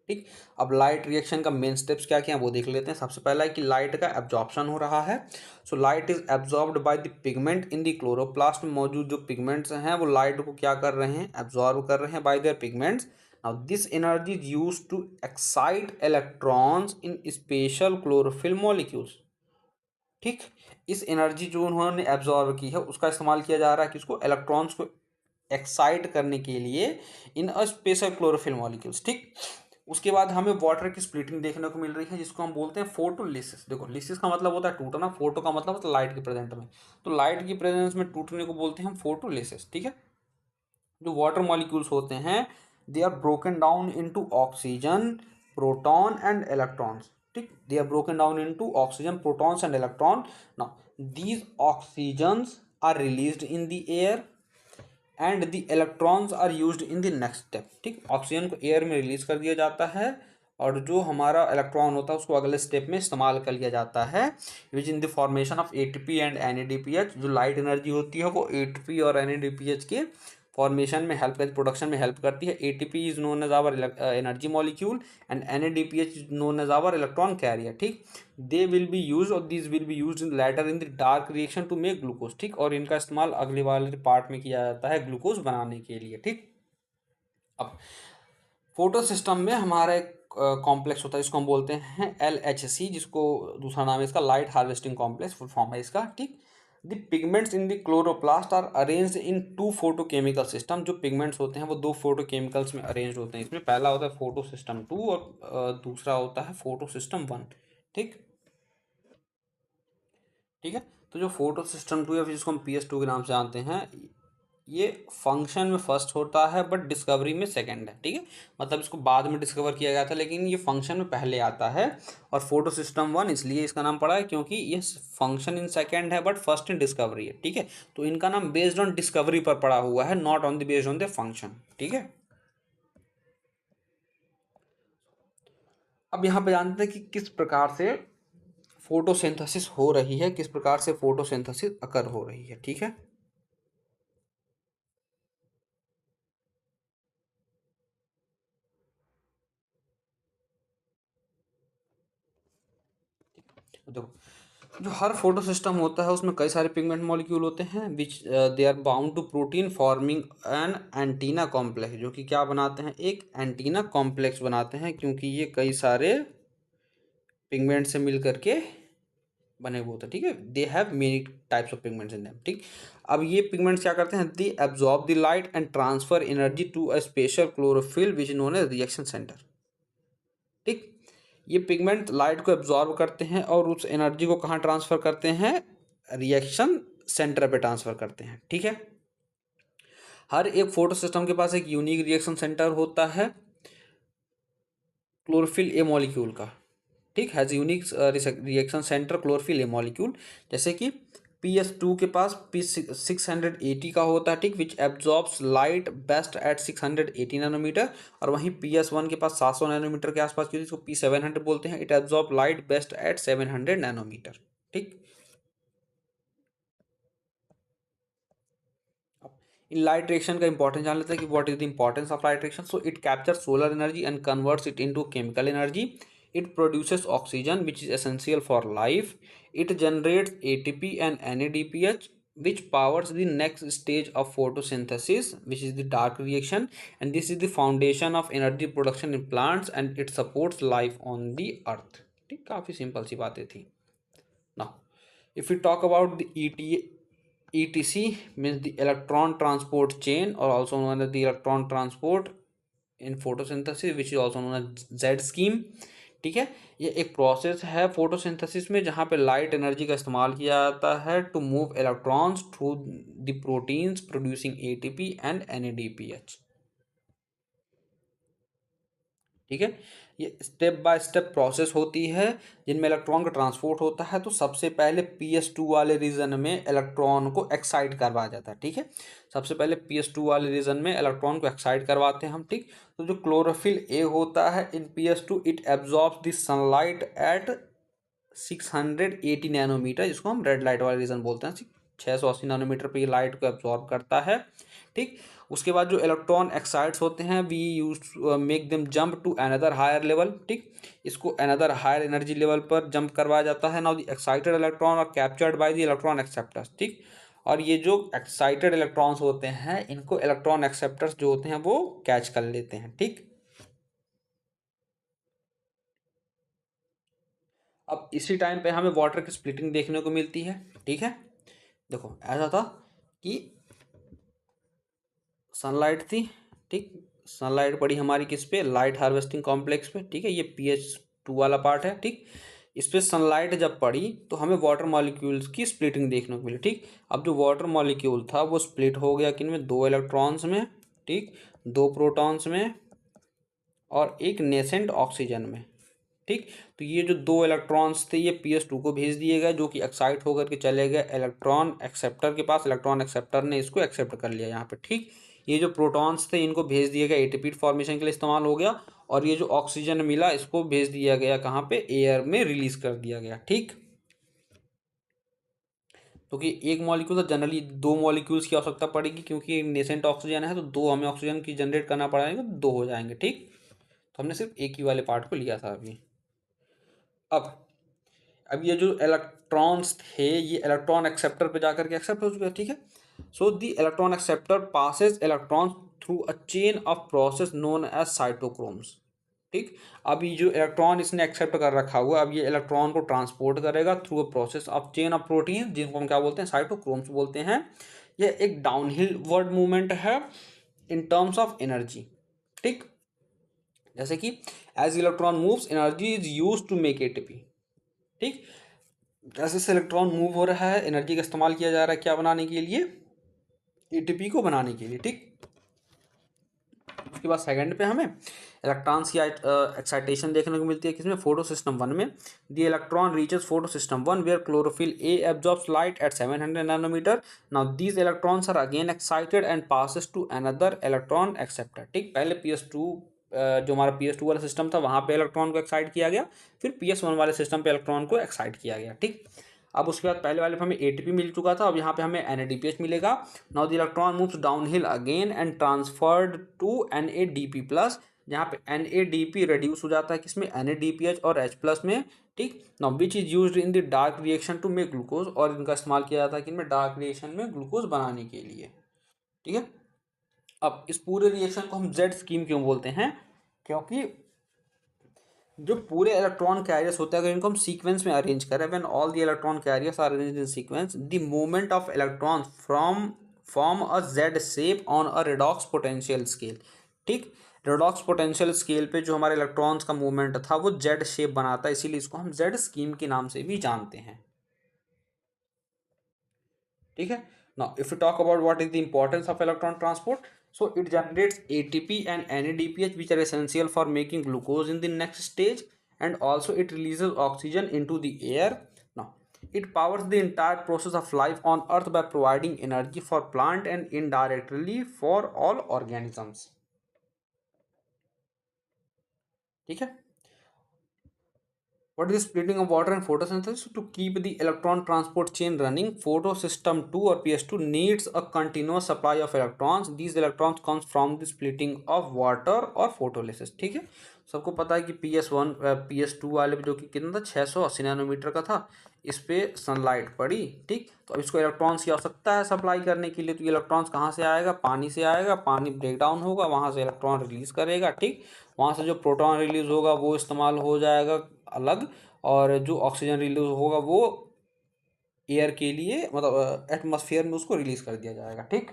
ठीक। अब लाइट रिएक्शन का मेन स्टेप्स क्या क्या है वो देख लेते हैं। सबसे पहला है कि लाइट का एब्जॉर्प्शन हो रहा है। So light is absorbed by the pigment in the chloroplast में मौजूद जो पिगमेंट्स हैं वो लाइट को क्या कर रहे हैं? एब्जॉर्ब कर रहे हैं by their pigments. Now this energy is used to excite electrons in special chlorophyll molecules, ठीक। इस एनर्जी जो उन्होंने एब्जॉर्ब की है उसका इस्तेमाल किया जा रहा है किसको? इलेक्ट्रॉन्स को एक्साइट करने के लिए इन अ स्पेशल क्लोरोफिल मॉलिक्यूल्स, ठीक। उसके बाद हमें वाटर की स्प्लिटिंग देखने को मिल रही है, जिसको हम बोलते हैं फोटोलिसिस। देखो, लिसिस का मतलब होता है टूटना, फोटो का मतलब होता है लाइट के प्रेजेंट में, तो लाइट की प्रेजेंस में टूटने को बोलते हैं हम फोटोलिसिस, ठीक है। जो वाटर मॉलिक्यूल्स होते हैं they are broken down into oxygen, proton and electrons, ठीक। They are broken down into oxygen, protons and electron. Now these oxygens are released in the air and the electrons are used in the next step, ठीक। Oxygen को air में release कर दिया जाता है और जो हमारा इलेक्ट्रॉन होता है उसको अगले स्टेप में इस्तेमाल कर लिया जाता है, which in the formation of ATP and NADPH. जो लाइट एनर्जी होती है वो एटीपी और एनएडीपीएच के फॉर्मेशन में हेल्प करती, प्रोडक्शन में हेल्प करती है। ATP is known as our energy molecule and NADPH is known as our electron carrier. ठीक, दे विल बी यूज और this will be use in later in the dark reaction to make glucose. ठीक, और इनका इस्तेमाल अगले वाले part में किया जाता है ग्लूकोज बनाने के लिए। ठीक, अब फोटो सिस्टम में हमारा एक कॉम्प्लेक्स होता है जिसको हम बोलते हैं LHC, जिसको दूसरा नाम है इसका light harvesting complex, full form है इसका। ठीक, the pigments in the chloroplast are arranged in 2 photochemical system. जो पिगमेंट्स होते हैं वो 2 फोटोकेमिकल्स में अरेंज होते हैं। इसमें पहला होता है फोटो सिस्टम 2 और दूसरा होता है फोटो सिस्टम 1। ठीक, ठीक है। तो जो फोटो सिस्टम 2 या फिर जिसको हम PS2 के नाम से जानते हैं, ये फंक्शन में फर्स्ट होता है बट डिस्कवरी में सेकंड है। ठीक है, मतलब इसको बाद में डिस्कवर किया गया था लेकिन ये फंक्शन में पहले आता है। और फोटो सिस्टम 1 इसलिए इसका नाम पड़ा है क्योंकि ये फंक्शन इन सेकंड है बट फर्स्ट इन डिस्कवरी है। ठीक है, तो इनका नाम बेस्ड ऑन डिस्कवरी पर पड़ा हुआ है, not on the based on the function. ठीक है, अब यहाँ पे जानते हैं कि किस प्रकार से फोटोसिंथेसिस हो रही है, किस प्रकार से फोटोसिंथेसिस अकर हो रही है। ठीक है, देखो जो हर फोटो सिस्टम होता है उसमें कई सारे पिगमेंट मॉलिक्यूल होते हैं which they are bound to protein forming an antenna complex, जो कि क्या बनाते हैं, एक एंटीना कॉम्प्लेक्स बनाते हैं, क्योंकि ये कई सारे पिगमेंट से मिल करके बने हुए होते हैं। ठीक है, they have many types of pigments in them. ठीक, अब ये पिगमेंट्स क्या करते हैं, they absorb the light and transfer energy to a special chlorophyll which known as reaction centre. ठीक, ये पिगमेंट लाइट को एब्जॉर्ब करते हैं और उस एनर्जी को कहाँ ट्रांसफर करते हैं, रिएक्शन सेंटर पे ट्रांसफर करते हैं। ठीक है, हर एक फोटो सिस्टम के पास एक यूनिक रिएक्शन सेंटर होता है क्लोरोफिल ए मॉलिक्यूल का। ठीक, has unique reaction centre chlorophyll A molecule. जैसे कि PS2 के पास P680 का होता है। ठीक, which absorbs light best at 680 nanometer. और वहीं PS1 के पास 700 नैनोमीटर के आसपास की होती है, इसको P700 बोलते हैं। It absorb light best at 700 nanometre. ठीक, इन लाइट रिएक्शन का इंपॉर्टेंस जान लेते हैं कि what is the importance of light reaction. So it capture solar energy and converts it into chemical energy. It produces oxygen which is essential for life. It generates ATP and NADPH which powers the next stage of photosynthesis, which is the dark reaction, and this is the foundation of energy production in plants and it supports life on the earth। ठीक, काफ़ी simple सी बातें थी। Now, if we talk about the ETC, means the electron transport chain, or also known as the electron transport in photosynthesis, which is also known as Z scheme। ठीक है, ये एक process है photosynthesis में जहाँ पे लाइट एनर्जी का इस्तेमाल किया जाता है to move electrons through the proteins producing ATP and NADPH। ठीक है, ये स्टेप बाय स्टेप प्रोसेस होती है जिनमें इलेक्ट्रॉन का ट्रांसपोर्ट होता है। तो सबसे पहले PS2 वाले रीजन में इलेक्ट्रॉन को एक्साइट करवाया जाता है। ठीक है, सबसे पहले PS2 वाले रीजन में इलेक्ट्रॉन को एक्साइट करवाते हैं हम। ठीक, तो जो क्लोरोफिल ए होता है in PS2, it absorbs the sunlight at 680 nanometre, जिसको हम रेड लाइट वाला रीजन बोलते हैं। 680 नैनोमीटर पे ये लाइट को एब्जॉर्ब करता है। ठीक, उसके बाद जो इलेक्ट्रॉन एक्साइट्स होते हैं we use make them jump to another higher level. ठीक, इसको अनदर हायर एनर्जी लेवल पर जंप करवाया जाता है। Now the excited electron are captured by the electron acceptors. ठीक, और ये जो एक्साइटेड इलेक्ट्रॉन्स होते हैं इनको इलेक्ट्रॉन एक्सेप्टर्स जो होते हैं वो कैच कर लेते हैं। ठीक, अब इसी टाइम पे हमें वाटर की स्प्लिटिंग देखने को मिलती है। ठीक है, देखो ऐसा था कि सनलाइट थी। ठीक, सनलाइट पड़ी हमारी किस पे, लाइट हार्वेस्टिंग कॉम्प्लेक्स पे। ठीक है, ये PS2 वाला पार्ट है। ठीक, इस पे सनलाइट जब पड़ी तो हमें वाटर मॉलिक्यूल्स की स्प्लिटिंग देखने को मिली। ठीक, अब जो वाटर मॉलिक्यूल था वो स्प्लिट हो गया किन में, 2 इलेक्ट्रॉन्स में। ठीक, 2 प्रोटॉन्स में और एक नेसेंट ऑक्सीजन में। ठीक, तो ये जो 2 इलेक्ट्रॉन्स थे ये PS2 को भेज दिए गए, जो कि एक्साइट होकर के चले गए इलेक्ट्रॉन एक्सेप्टर के पास। इलेक्ट्रॉन एक्सेप्टर ने इसको एक्सेप्ट कर लिया यहाँ पे। ठीक, ये जो प्रोटॉन्स थे इनको भेज दिया गया एटीपी फॉर्मेशन के लिए इस्तेमाल हो गया, और ये जो ऑक्सीजन मिला इसको भेज दिया गया कहाँ पे, एयर में रिलीज कर दिया गया। ठीक, क्योंकि एक मॉलिक्यूल तो जनरली दो मॉलिक्यूल्स की आवश्यकता पड़ेगी, क्योंकि नेसेंट ऑक्सीजन है तो दो हमें ऑक्सीजन की जनरेट करना पड़ेगा, तो दो हो जाएंगे। ठीक, तो हमने सिर्फ एक ही वाले पार्ट को लिया था अभी। अब ये जो इलेक्ट्रॉन्स थे ये इलेक्ट्रॉन एक्सेप्टर पे जाकर के एक्सेप्ट हो चुके हैं। ठीक है, so the electron acceptor passes electrons through a chain of process known as cytochromes. ठीक, अब ये जो इलेक्ट्रॉन इसने एक्सेप्ट कर रखा हुआ, अब ये इलेक्ट्रॉन को ट्रांसपोर्ट करेगा through a process of chain of protein, जिनको हम क्या बोलते हैं, साइटोक्रोम्स बोलते हैं। ये एक डाउनहिल वर्ड मूवमेंट है इन टर्म्स ऑफ एनर्जी। ठीक, जैसे कि as electron moves energy is used to make ATP. ठीक, जैसे से इलेक्ट्रॉन मूव हो रहा है एनर्जी का इस्तेमाल किया जा रहा है क्या बनाने के लिए, एटीपी को बनाने के लिए। ठीक, उसके बाद सेकंड पे हमें इलेक्ट्रॉन्स की एक्साइटेशन देखने को मिलती है किसमें, फोटो सिस्टम 1 में। The electron reaches photo system 1 where chlorophyll a absorbs light at 700 nanometre. Now these electrons are again excited and passes to another electron acceptor. ठीक, पहले PS2 जो हमारा PS2 वाला सिस्टम था वहाँ पे इलेक्ट्रॉन को एक्साइट किया गया, फिर PS1 वाले सिस्टम पे इलेक्ट्रॉन को एक्साइट किया गया। ठीक, अब उसके बाद पहले वाले पे हमें एटीपी मिल चुका था, अब यहाँ पे हमें NADPH मिलेगा। Now the electron moves downhill again and transferred to NADP plus, जहाँ पे NADP रिड्यूस हो जाता है किसमें, NADPH और H+ में। ठीक, now which is used in the dark reaction to make glucose, और इनका इस्तेमाल किया जाता है कि इनमें डार्क रिएक्शन में ग्लूकोज बनाने के लिए। ठीक है, अब इस पूरे रिएक्शन को हम Z स्कीम क्यों बोलते हैं, क्योंकि जो पूरे इलेक्ट्रॉन कैरियर्स होते हैं अगर इनको हम सीक्वेंस में अरेंज करें, when all the electron carriers are arranged in sequence the movement of electrons from form a Z shape on a redox potential scale. ठीक, रेडॉक्स पोटेंशियल स्केल पे जो हमारे इलेक्ट्रॉन्स का मूवमेंट था वो जेड शेप बनाता है, इसीलिए इसको हम जेड स्कीम के नाम से भी जानते हैं। ठीक है, now if you talk about what is the importance of electron transport, so it generates ATP and NADPH which are essential for making glucose in the next stage, and also it releases oxygen into the air. Now it powers the entire process of life on earth by providing energy for plant and indirectly for all organisms. ठीक है, what is the splitting of water and photosynthesis? So to keep the electron transport chain running, photosystem 2 or PS2 needs a continuous supply of electrons. These electrons comes from the splitting of water or photolysis. ठीक है, सबको पता है कि PS1 PS2 वाले जो कि कितना था 680 नैनोमीटर का था, इस पे सनलाइट पड़ी। ठीक, तो अब इसको इलेक्ट्रॉन्स की आवश्यकता है सप्लाई करने के लिए, तो इलेक्ट्रॉन्स कहाँ से आएगा, पानी से आएगा, पानी ब्रेक डाउन होगा, वहाँ से इलेक्ट्रॉन रिलीज करेगा। ठीक, वहाँ से जो प्रोटॉन रिलीज होगा वो इस्तेमाल हो जाएगा अलग, और जो ऑक्सीजन रिलीज होगा वो एयर के लिए मतलब एटमॉस्फेयर में उसको रिलीज कर दिया जाएगा। ठीक,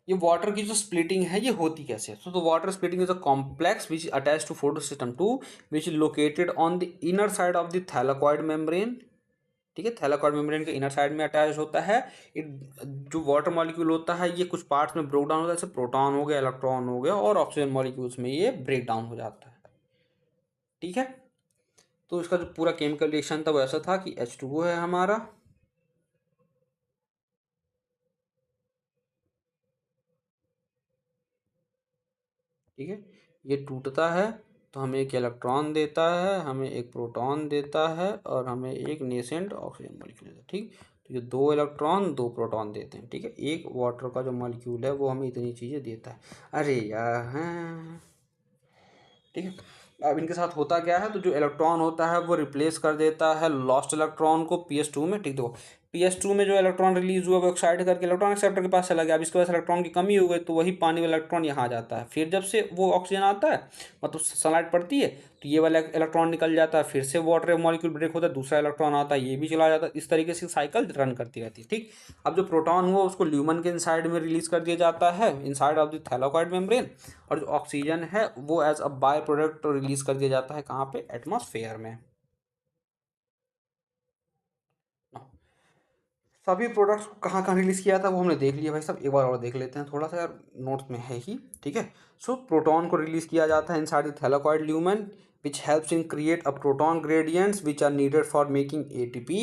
ये वाटर की जो स्प्लिटिंग है ये होती कैसे है, तो water splitting is a complex which attach to photosystem 2 which is located on the inner side of the thylakoid membrane. ठीक है, थैलाकॉइड मेम्ब्रेन के इनर साइड में अटैच होता है। इट जो वाटर मॉलिक्यूल होता है ये कुछ पार्ट्स में ब्रेक डाउन होता है, जैसे प्रोटॉन हो गया, इलेक्ट्रॉन हो गया, और ऑक्सीजन मॉलिक्यूल्स में ये ब्रेक डाउन हो जाता है। ठीक है, तो इसका जो पूरा केमिकल रिएक्शन था वो ऐसा था कि H2O है हमारा, ठीक है, ये टूटता है तो हमें एक इलेक्ट्रॉन देता है, हमें एक प्रोटॉन देता है, और हमें एक नेसेंट ऑक्सीजन मॉलिक्यूल देता है। ठीक, तो ये दो इलेक्ट्रॉन दो प्रोटॉन देते हैं। ठीक है, एक वाटर का जो मॉलिक्यूल है वो हमें इतनी चीज़ें देता है। अरे यार हाँ, ठीक है, अब इनके साथ होता क्या है, तो जो इलेक्ट्रॉन होता है वो रिप्लेस कर देता है लॉस्ट इलेक्ट्रॉन को PS2 में। ठीक, देखो PS2 में जो इलेक्ट्रॉन रिलीज हुआ वो एक्साइड करके इलेक्ट्रॉन एक्सेप्टर के पास चला गया, अब इसके पास इलेक्ट्रॉन की कमी हो गई तो वही पानी वाला इलेक्ट्रॉन यहाँ आ जाता है, फिर जब से वो ऑक्सीजन आता है मतलब सनलाइट पड़ती है तो ये वाला इलेक्ट्रॉन निकल जाता है, फिर से वाटर मॉलिक्यूल ब्रेक होता है, दूसरा इलेक्ट्रॉन आता है, ये भी चला जाता है, इस तरीके से साइकिल रन करती रहती है। ठीक, अब जो प्रोटॉन हुआ उसको ल्यूमन के इनसाइड में रिलीज कर दिया जाता है, inside of the thylakoid membrane, और जो ऑक्सीजन है वो as a by product release कर दिया जाता है कहाँ पे, एटमॉस्फेयर में। सभी प्रोडक्ट्स को कहाँ कहाँ रिलीज किया था वो हमने देख लिया भाई साहब, एक बार और देख लेते हैं थोड़ा सा यार, नोट्स में है ही। ठीक है, सो प्रोटॉन को रिलीज किया जाता है inside the thylakoid lumen which helps in create a proton gradients which are needed for making ATP।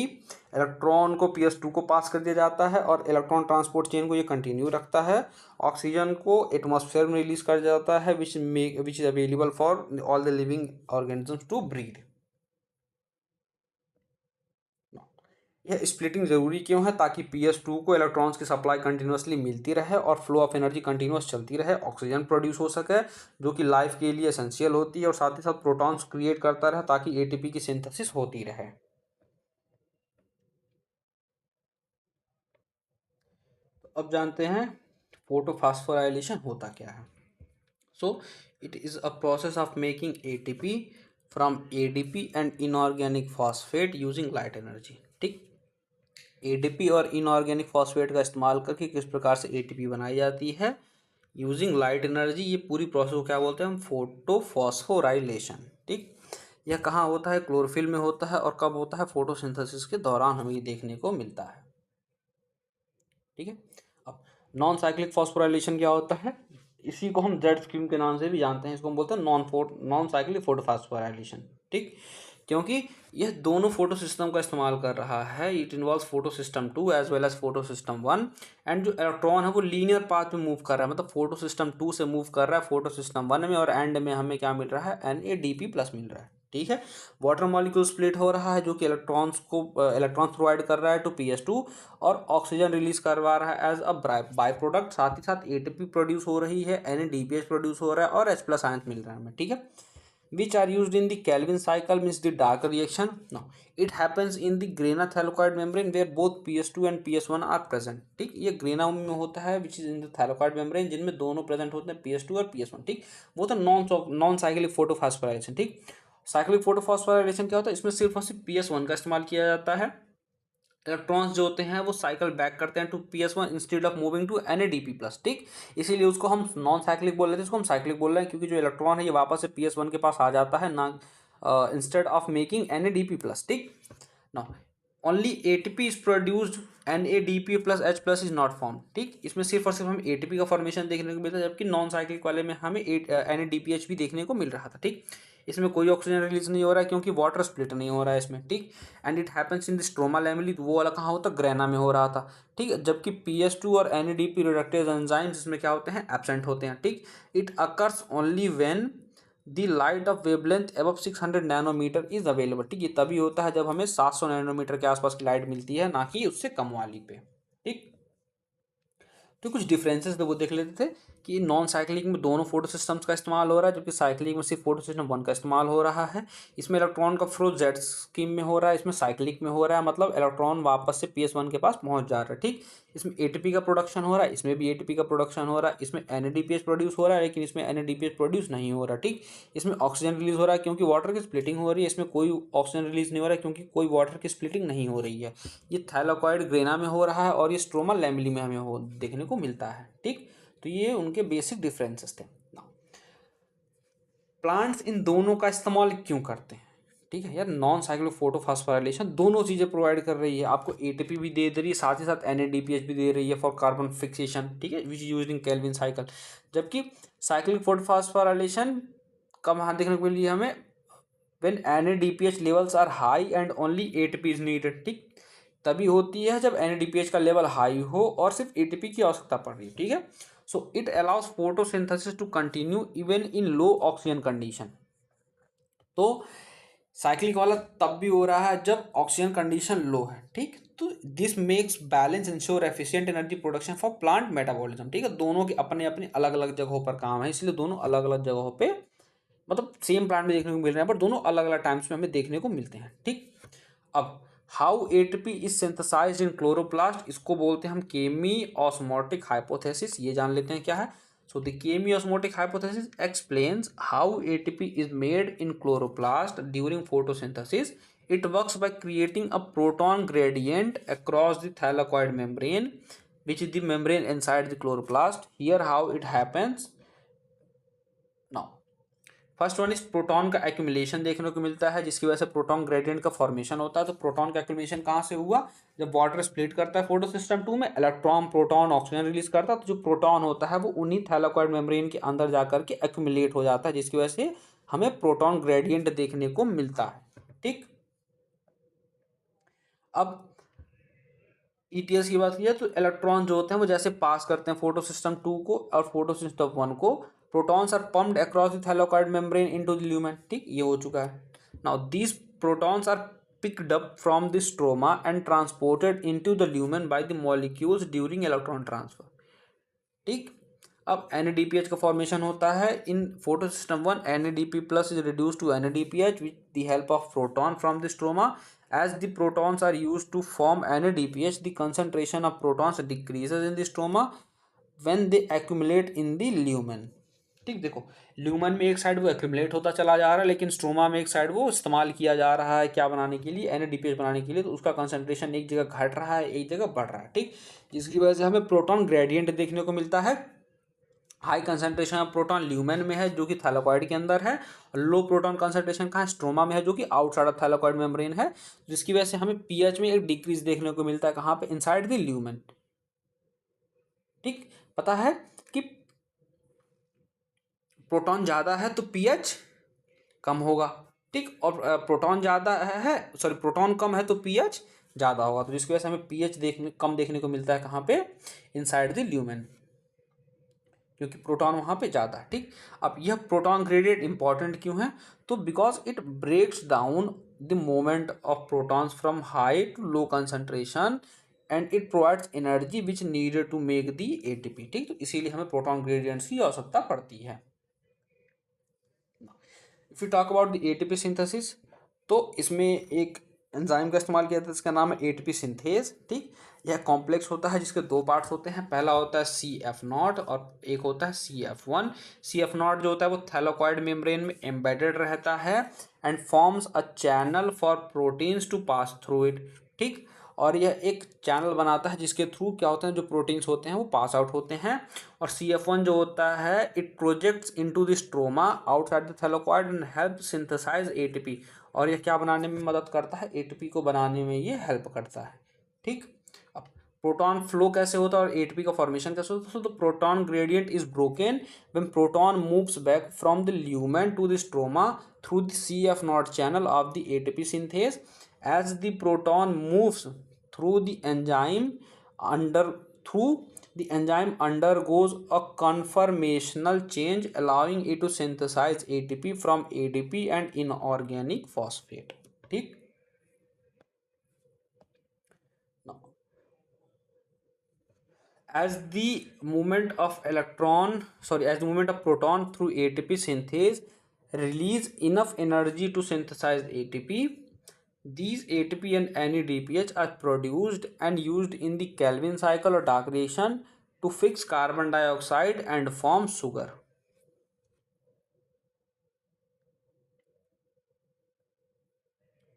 Electron को PS2 को पास कर दिया जाता है और इलेक्ट्रॉन ट्रांसपोर्ट चेन को ये कंटिन्यू रखता है। ऑक्सीजन को एटमॉस्फेयर में रिलीज कर जाता है which is available for all the living organisms to breathe. यह स्प्लिटिंग ज़रूरी क्यों है? ताकि PS2 को इलेक्ट्रॉन्स की सप्लाई कंटिन्यूसली मिलती रहे और फ्लो ऑफ एनर्जी कंटिन्यूस चलती रहे, ऑक्सीजन प्रोड्यूस हो सके जो कि लाइफ के लिए एसेंशियल होती है, और साथ ही साथ प्रोटॉन्स क्रिएट करता रहे ताकि एटीपी की सिंथेसिस होती रहे। तो अब जानते हैं फोटोफॉस्फोराइलेशन होता क्या है। So it is a process of making ATP from ADP and inorganic phosphate using light energy. ठीक, ADP और इनऑर्गेनिक फॉस्फेट का इस्तेमाल करके किस प्रकार से ATP बनाई जाती है यूजिंग लाइट एनर्जी। ये पूरी प्रोसेस को क्या बोलते हैं हम? फोटोफॉस्फोराइलेशन। ठीक, यह कहाँ होता है? क्लोरोफिल में होता है। और कब होता है? फोटोसिंथेसिस के दौरान हमें ये देखने को मिलता है। ठीक है, अब नॉन साइक्लिक फॉस्फोराइलेशन क्या होता है? इसी को हम जेड स्कीम के नाम से भी जानते हैं। इसको हम बोलते हैं नॉन साइक्लिक फोटोफॉस्फोराइलेशन। ठीक, क्योंकि यह दोनों फोटो सिस्टम का इस्तेमाल कर रहा है। It involve photosystem 2 as well as photo system 1। And जो इलेक्ट्रॉन है वो लीनियर पाथ में मूव कर रहा है, मतलब फोटो सिस्टम 2 से मूव कर रहा है फोटो सिस्टम 1 में, और एंड में हमें क्या मिल रहा है? NADP+ मिल रहा है। ठीक है, वाटर मॉलिक्यूल स्प्लिट हो रहा है जो कि इलेक्ट्रॉन्स प्रोवाइड कर रहा है टू PS2, और ऑक्सीजन रिलीज करवा रहा है एज अ बाय प्रोडक्ट। साथ ही साथ ATP प्रोड्यूस हो रही है, NADPH प्रोड्यूस हो रहा है, और H+ आयंस मिल रहा है हमें। ठीक है, which are used in the Calvin cycle, means the dark reaction. Now it happens in the Grena thylakoid membrane where both PS2 and PS1 are present। ठीक, ये ग्रेना में होता है which is in the thylakoid membrane, जिनमें दोनों present होते हैं PS2 और PS1। ठीक, वो तो नॉन साइक्लिक फोटोफॉस्फोराइलेशन। ठीक, साइक्लिक फोटोफॉस्फोराइलेशन क्या होता है? इसमें सिर्फ और सिर्फ PS1 का इस्तेमाल किया जाता है। इलेक्ट्रॉन्स जो होते हैं वो साइकिल बैक करते हैं to PS1 instead of moving to NADP+। ठीक, इसीलिए उसको हम नॉन साइक्लिक बोल रहे थे, इसको हम साइक्लिक बोल रहे हैं क्योंकि जो इलेक्ट्रॉन है ये वापस से PS1 के पास आ जाता है ना, इंस्टेड ऑफ मेकिंग NADP+। ठीक, ना only ATP is produced, NADP+H+ is not form. ठीक, इसमें सिर्फ और सिर्फ हम ATP का फॉर्मेशन देखने को मिलता है, जबकि नॉन साइक्लिक वाले में हमें NADPH भी देखने को मिल रहा था। ठीक, इसमें कोई ऑक्सीजन रिलीज नहीं हो रहा है क्योंकि वाटर स्प्लिट नहीं हो रहा है इसमें। ठीक, and it happens in the stroma lamellae, तो वो वाला कहाँ होता है? ग्रेना में हो रहा था। ठीक है, जबकि PS2 और NADP रिडक्टेज एंजाइम्स इसमें क्या होते हैं? एब्सेंट होते हैं। ठीक, it occurs only when the light of wavelength above 600 nanometre is available. ठीक, ये तभी होता है जब हमें 700 नैनोमीटर के आसपास की लाइट मिलती है, ना कि उससे कम वाली पे। ठीक, तो कुछ डिफरेंसेस तो वो देख लेते थे कि नॉन साइक्लिक में दोनों फोटो सिस्टम्स का इस्तेमाल हो रहा है, जबकि साइक्लिक में सिर्फ फोटो सिस्टम 1 का इस्तेमाल हो रहा है। इसमें इलेक्ट्रॉन का फ्लो जेड स्कीम में हो रहा है, इसमें साइक्लिक में हो रहा है, मतलब इलेक्ट्रॉन वापस से PS1 के पास पहुंच जा रहा है। ठीक, इसमें ATP का प्रोडक्शन हो रहा है, इसमें भी ATP का प्रोडक्शन हो रहा है, इसमें NADPH प्रोड्यूस हो रहा है, लेकिन इसमें NADPH प्रोड्यूस नहीं हो रहा। ठीक, इसमें ऑक्सीजन रिलीज हो रहा है क्योंकि वाटर की स्प्लिटिंग हो रही है, इसमें कोई ऑक्सीजन रिलीज नहीं हो रहा है क्योंकि कोई वाटर की स्प्लिटिंग नहीं हो रही है। ये थैलाकॉइड ग्रेना में हो रहा है और ये स्ट्रोमा लैमेली में हमें देखने को मिलता है। ठीक, तो ये उनके बेसिक डिफरेंसेस थे। प्लांट्स इन दोनों का इस्तेमाल क्यों करते हैं? ठीक है यार, नॉन साइक्लिक फोटोफॉस्फोराइलेशन दोनों चीज़ें प्रोवाइड कर रही है, आपको ATP भी दे रही है, साथ ही साथ NADPH भी दे रही है फॉर कार्बन फिक्सेशन। ठीक है, which is used in Calvin cycle. जबकि साइक्लिक फोटोफॉस्फोराइलेशन कब वहाँ देखने को मिली है हमें? When NADPH levels are high and only ATP is needed. ठीक, तभी होती है जब NADPH का लेवल हाई हो और सिर्फ ATP की आवश्यकता पड़ रही है। ठीक है, so it allows photosynthesis to continue even in low oxygen condition. तो साइक्लिक वाला तब भी हो रहा है जब ऑक्सीजन कंडीशन लो है। ठीक, तो this makes balance ensure efficient energy production for plant metabolism. ठीक है, दोनों के अपने अपने अलग अलग जगहों पर काम है, इसलिए दोनों अलग अलग जगहों पे, मतलब सेम प्लांट में देखने को मिल रहे हैं पर दोनों अलग अलग टाइम्स में हमें देखने को मिलते हैं। ठीक, अब how ATP is synthesised in chloroplast, इसको बोलते हैं हम केमी ऑस्मोटिक हाइपोथेसिस। ये जान लेते हैं क्या है। So the chemiosmotic hypothesis explains how ATP is made in chloroplast during photosynthesis. It works by creating a proton gradient across the thylakoid membrane, which is the membrane inside the chloroplast. Here how it happens. Now, first one is proton का accumulation देखने को मिलता है, जिसकी वजह से proton gradient का formation होता है। तो प्रोटॉन का एक्यूमुलेशन कहाँ से हुआ? जब वाटर स्प्लिट करता है फोटो सिस्टम 2 में, इलेक्ट्रॉन प्रोटॉन ऑक्सीजन रिलीज करता है, तो जो प्रोटॉन होता है वो उन्हीं थैलाकॉइड मेम्ब्रेन के अंदर जाकर के एक्यूमुलेट हो जाता है, जिसकी वजह से हमें प्रोटॉन ग्रेडियंट देखने को मिलता है। ठीक, अब ईटीएस की बात की जाए तो इलेक्ट्रॉन जो होते हैं वो जैसे पास करते हैं फोटो सिस्टम 2 को और फोटो सिस्टम 1 को, protons are pumped across the thylakoid membrane into the lumen. ठीक, ये हो चुका है। Now these protons are picked up from the stroma and transported into the lumen by the molecules during electron transfer। ठीक, अब NADPH का formation होता है in photo system 1। NADP plus is reduce to NADPH with the help of proton from the stroma. as the protons are used to form NADPH, the concentration of protons decreases in the stroma when they accumulate in the lumen। ठीक, देखो lumen में एक side वो accumulate होता चला जा रहा है, लेकिन स्ट्रोमा में एक साइड वो इस्तेमाल किया जा रहा है क्या बनाने के लिए, NADPH बनाने के लिए। तो उसका कंसंट्रेशन एक जगह घट रहा है, एक जगह बढ़ रहा है। ठीक, जिसकी वजह से हमें प्रोटॉन ग्रेडियंट देखने को मिलता है। High concentration of proton lumen में है जो कि थैलेकॉइड के अंदर है, और लो प्रोटॉन कंसंट्रेशन कहाँ है, स्ट्रोमा में है जो कि आउटसाइड ऑफ थैलेकॉइड मेम्ब्रेन है, जिसकी वजह से हमें पीएच में एक डिक्रीज देखने को मिलता है। कहाँ पे, इनसाइड द ल्यूमेन। ठीक, पता है कि प्रोटॉन ज्यादा है तो पीएच कम होगा। ठीक, और प्रोटॉन ज्यादा है, सॉरी प्रोटॉन कम है तो पीएच ज्यादा होगा, तो जिसकी वजह से हमें पीएच कम देखने को मिलता है। कहाँ पे, इनसाइड द ल्यूमेन, क्योंकि प्रोटॉन वहाँ पे ज़्यादा है। ठीक, अब यह प्रोटॉन ग्रेडियंट इंपॉर्टेंट क्यों है, तो because it breaks down the moment of protons from high to low concentration and it provides energy which needed to make the ATP. ठीक, तो इसीलिए हमें प्रोटॉन ग्रेडियंट्स की आवश्यकता पड़ती है। If you talk about the ATP synthesis, तो इसमें एक एंजाइम का इस्तेमाल किया जाता है, इसका नाम है एटीपी सिंथेज। ठीक, यह कॉम्प्लेक्स होता है जिसके दो पार्ट्स होते हैं। पहला होता है CF0 और एक होता है CF1। CF0 जो होता है वो थैलेकॉइड मेम्ब्रेन में एम्बेडेड रहता है and forms a channel for proteins to pass through it. ठीक, और यह एक चैनल बनाता है जिसके थ्रू क्या होते हैं, जो प्रोटीन्स होते हैं वो पास आउट होते हैं। और CF1 जो होता है it projects into the stroma outside the thylakoid and help synthesise ATP. और यह क्या बनाने में मदद करता है, एटीपी को बनाने में ये हेल्प करता है। ठीक, अब प्रोटॉन फ्लो कैसे होता है और एटीपी का फॉर्मेशन कैसे होता है, तो proton gradient is broken when proton moves back from the lumen to the stroma through the CF0 channel of the ATP synthase। as the proton moves through the enzyme under through the enzyme undergoes a conformational change allowing it to synthesize ATP from ADP and inorganic phosphate। ठीक, as the movement of proton through ATP synthase release enough energy to synthesize ATP, these ATP and NADPH are produced and used in the Calvin cycle or dark reaction to fix carbon dioxide and form sugar।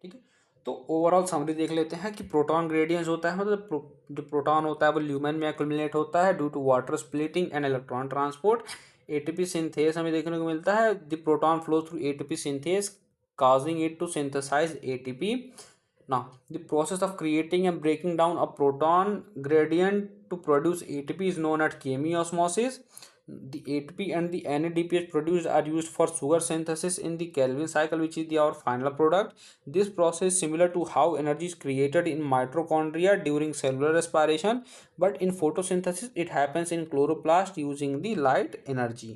ठीक है, तो overall summary देख लेते हैं कि proton gradient होता है, मतलब जो प्रोटॉन होता है वो ल्यूमेन में एक्युमुलेट होता है due to water splitting and electron transport. ATP synthase हमें देखने को मिलता है, the proton flow through ATP synthase causing it to synthesize ATP। Now, the process of creating and breaking down a proton gradient to produce ATP is known as chemiosmosis। The ATP and the NADPH produced are used for sugar synthesis in the Calvin cycle, which is our final product। This process is similar to how energy is created in mitochondria during cellular respiration, but in photosynthesis it happens in chloroplast using the light energy।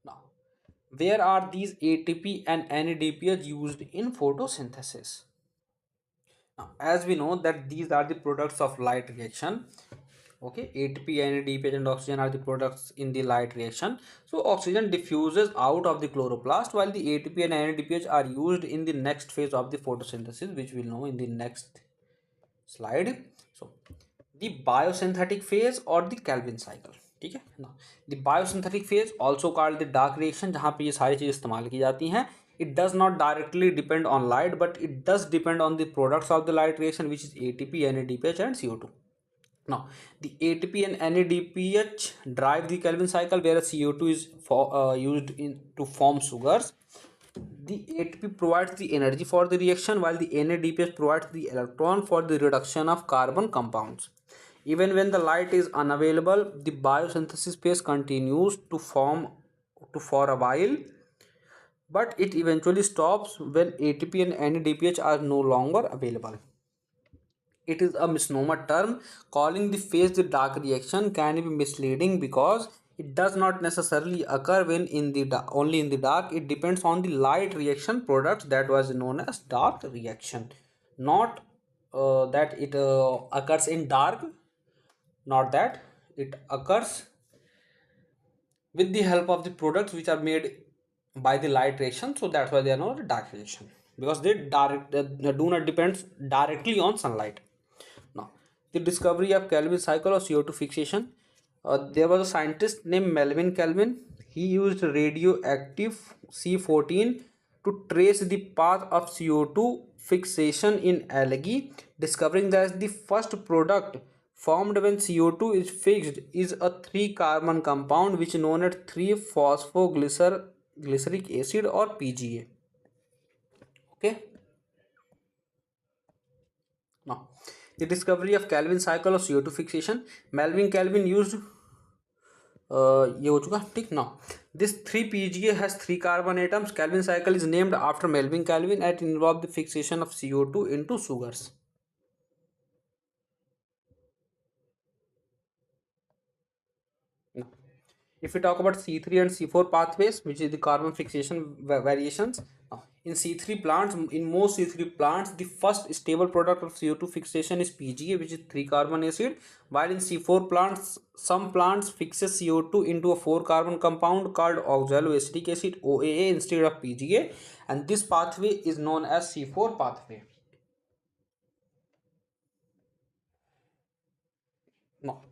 Now, where are these ATP and NADPH used in photosynthesis? Now, as we know that these are the products of light reaction, okay, ATP, NADPH and oxygen are the products in the light reaction. So oxygen diffuses out of the chloroplast while the ATP and NADPH are used in the next phase of the photosynthesis, which we'll know in the next slide। So the biosynthetic phase or the Calvin cycle। ठीक है ना, the biosynthetic phase also called the dark reaction, जहाँ पे ये सारी चीज़ इस्तेमाल की जाती हैं। It does not directly depend on light but it does depend on the products of the light reaction which is ATP, NADPH and CO2। Now, the ATP and NADPH drive the Calvin cycle, whereas CO2 is used to form sugars। The ATP provides the energy for the reaction, while the NADPH provides the electron for the reduction of carbon compounds। Even when the light is unavailable, the biosynthesis phase continues for a while, but it eventually stops when ATP and NADPH are no longer available. It is a misnomer term. Calling the phase the dark reaction can be misleading because it does not necessarily occur when only in the dark. It depends on the light reaction products that was known as dark reaction, not that it occurs in dark, not that it occurs with the help of the products which are made by the light reaction. So that's why they are not dark reaction, because they do not depend directly on sunlight. Now, the discovery of Kelvin cycle or CO2 fixation. There was a scientist named Melvin Kelvin. He used radioactive C14 to trace the path of CO2 fixation in algae, discovering that the first product formed when CO2 is fixed is a 3-carbon compound which is known as 3-phosphoglyceric acid or PGA. Okay. Now, the discovery of Kelvin cycle of CO2 fixation. Melvin Kelvin used ये हो चुका ठीक ना. This 3-PGA has 3 carbon atoms. Kelvin cycle is named after Melvin Kelvin and involved the fixation of CO2 into sugars. Now, if we talk about C3 and C4 pathways, which is the carbon fixation variations, in C3 plants, in most C3 plants, the first stable product of CO2 fixation is PGA, which is 3-carbon acid, while in C4 plants, some plants fixes CO2 into a 4-carbon compound called oxaloacetic acid, OAA, instead of PGA, and this pathway is known as C4 pathway. No.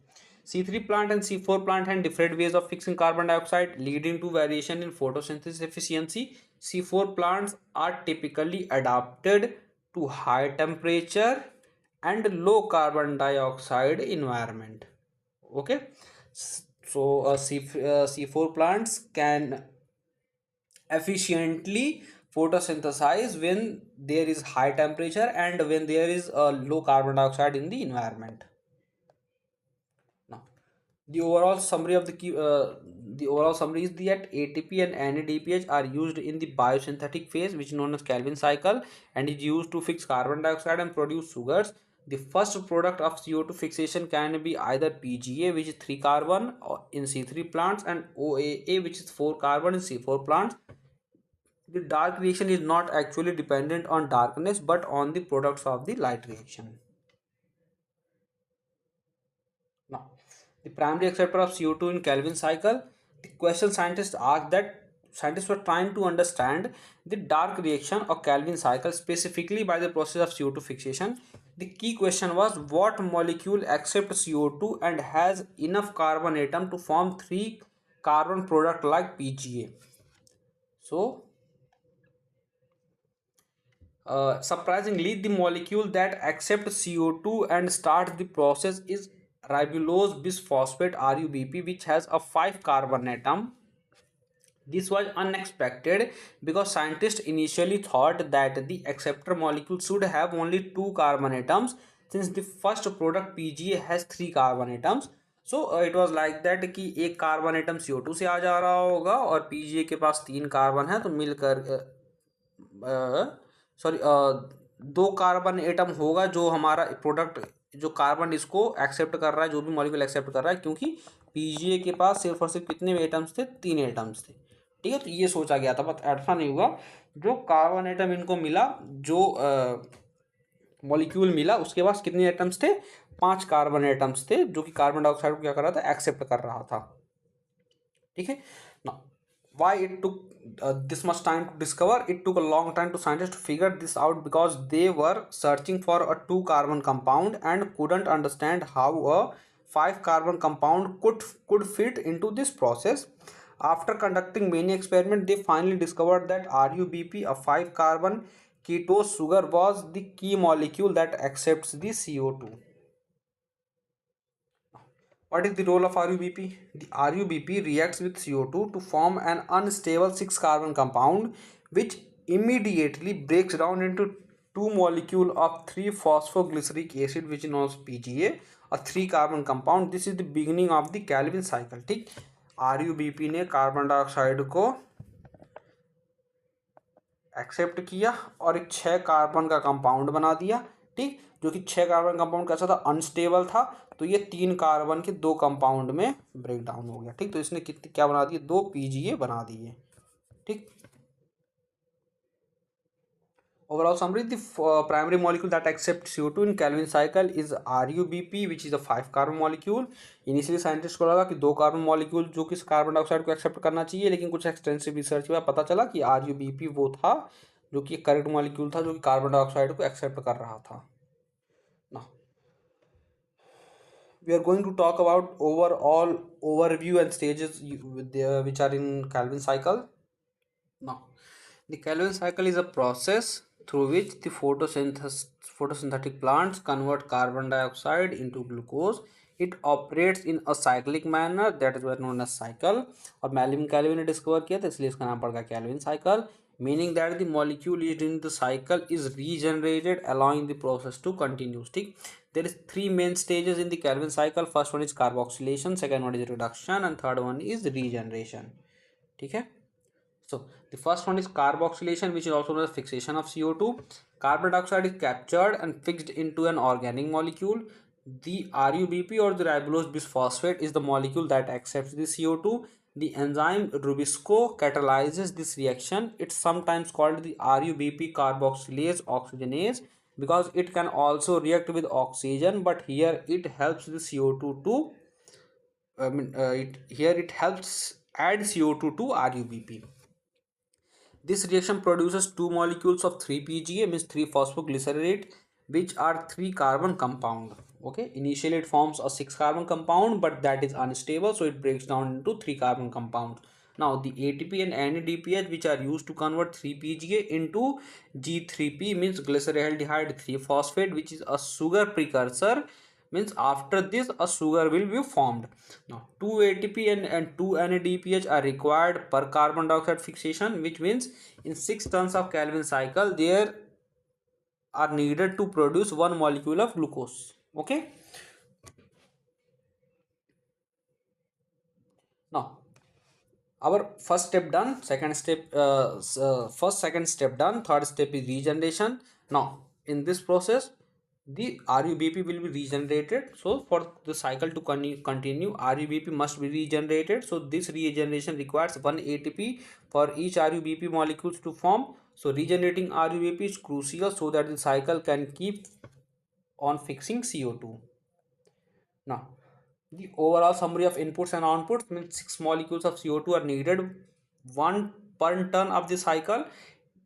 C3 plant and C4 plant have different ways of fixing carbon dioxide, leading to variation in photosynthesis efficiency. C4 plants are typically adapted to high temperature and low carbon dioxide environment. Okay, so C4 plants can efficiently photosynthesize when there is high temperature and when there is a low carbon dioxide in the environment. Now, the overall summary is that ATP and NADPH are used in the biosynthetic phase, which is known as Kelvin cycle, and is used to fix carbon dioxide and produce sugars. The first product of CO2 fixation can be either PGA, which is 3-carbon in C3 plants, and OAA, which is 4-carbon in C4 plants. The dark reaction is not actually dependent on darkness but on the products of the light reaction. Now, the primary acceptor of CO2 in Kelvin cycle. The question scientists were trying to understand the dark reaction of Kelvin cycle specifically by the process of CO2 fixation. The key question was what molecule accepts CO2 and has enough carbon atom to form 3-carbon product like PGA. So, surprisingly, the molecule that accepts CO2 and starts the process is ribulose bisphosphate RUBP, which has a 5-carbon atom. This was unexpected because scientists initially thought that the acceptor molecule should have only 2 carbon atoms, since the first product PGA has 3 carbon atoms. So it was like that कि एक carbon atom CO2 से आ जा रहा होगा और PGA के पास 3 carbon है, तो मिलकर सॉरी 2 कार्बन एटम होगा जो हमारा प्रोडक्ट जो कार्बन इसको एक्सेप्ट कर रहा है, जो भी मॉलिक्यूल एक्सेप्ट कर रहा है, क्योंकि पीजीए के पास सिर्फ और सिर्फ कितने एटम्स थे, 3 एटम्स थे. ठीक है, तो ये सोचा गया था, बट ऐसा नहीं हुआ. जो कार्बन एटम इनको मिला, जो मॉलिक्यूल मिला, उसके पास कितने एटम्स थे, 5 कार्बन एटम्स थे, जो कि कार्बन डाइऑक्साइड को क्या कर रहा था, एक्सेप्ट कर रहा था. ठीक है ना. Why it took this much time to discover? It took a long time to scientists to figure this out because they were searching for a 2-carbon compound and couldn't understand how a 5-carbon compound could fit into this process. After conducting many experiments, they finally discovered that RUBP, a 5-carbon ketose sugar, was the key molecule that accepts the CO2. What is the role of RUBP? The RUBP reacts with CO2 to form an unstable 6-carbon compound which immediately breaks down into two molecule of 3-phosphoglyceric acid which is known as PGA, a 3 carbon compound. This is the beginning of the Calvin cycle. ठीक, RuBP ने carbon dioxide को accept किया और एक 6 carbon का compound बना दिया। ठीक, जो कि 6 कार्बन कंपाउंड कैसा था, अनस्टेबल था, तो ये 3 कार्बन के 2 कंपाउंड में ब्रेक डाउन हो गया। ठीक, तो इसने कितने क्या बना दिए, 2 PGA बना दिए। ठीक, overall summary, the primary molecule that accepts CO2 in Calvin cycle is RuBP, which is a 5 carbon molecule. Initially scientist को लगा कि 2 कार्बन मॉलिक्यूल जो कि कार्बन डाइऑक्साइड को एक्सेप्ट करना चाहिए, लेकिन कुछ एक्सटेंसिव रिसर्च के बाद पता चला कि RuBP वो था जो कि करेक्ट मॉलिक्यूल था जो कि कार्बन डाइऑक्साइड को एक्सेप्ट कर रहा था। Now we are going to talk about overall overview and stages which are in Calvin cycle. Now the Calvin cycle is a process through which the photosynthetic plants convert carbon dioxide into glucose. It operates in a cyclic manner, that is known as cycle. और मैलिम kelvin ने discover किया था, इसलिए इसका नाम पड़ गया Calvin cycle, meaning that the molecule used in the cycle is regenerated, allowing the process to continue. ठीक, there is 3 main stages in the Calvin cycle. First one is carboxylation, second one is reduction, and third one is regeneration. ठीक है, so the first one is carboxylation, which is also known as fixation of CO2. Carbon dioxide is captured and fixed into an organic molecule. The RuBP or the ribulose bisphosphate is the molecule that accepts the CO2. The enzyme Rubisco catalyzes this reaction. It's sometimes called the RuBP carboxylase oxygenase because it can also react with oxygen, but here it helps the CO2 to it helps add CO2 to RuBP. This reaction produces 2 molecules of 3 PGA, means 3 phosphoglycerate, which are 3 carbon compound. Okay, initially it forms a 6 carbon compound, but that is unstable, so it breaks down into 3 carbon compounds. Now the ATP and NADPH, which are used to convert 3 PGA into G3P, means glyceraldehyde 3 phosphate, which is a sugar precursor, means after this a sugar will be formed. Now 2 ATP and 2 NADPH are required per carbon dioxide fixation, which means in 6 turns of Calvin cycle there are needed to produce 1 molecule of glucose. Okay, now our first step done, second step second step done, third step is regeneration. Now in this process the RuBP will be regenerated. So for the cycle to continue, RuBP must be regenerated. So this regeneration requires 1 ATP for each RuBP molecules to form. So regenerating RuBP is crucial so that the cycle can keep on fixing CO2. Now the overall summary of inputs and outputs means 6 molecules of CO2 are needed, 1 per turn of the cycle,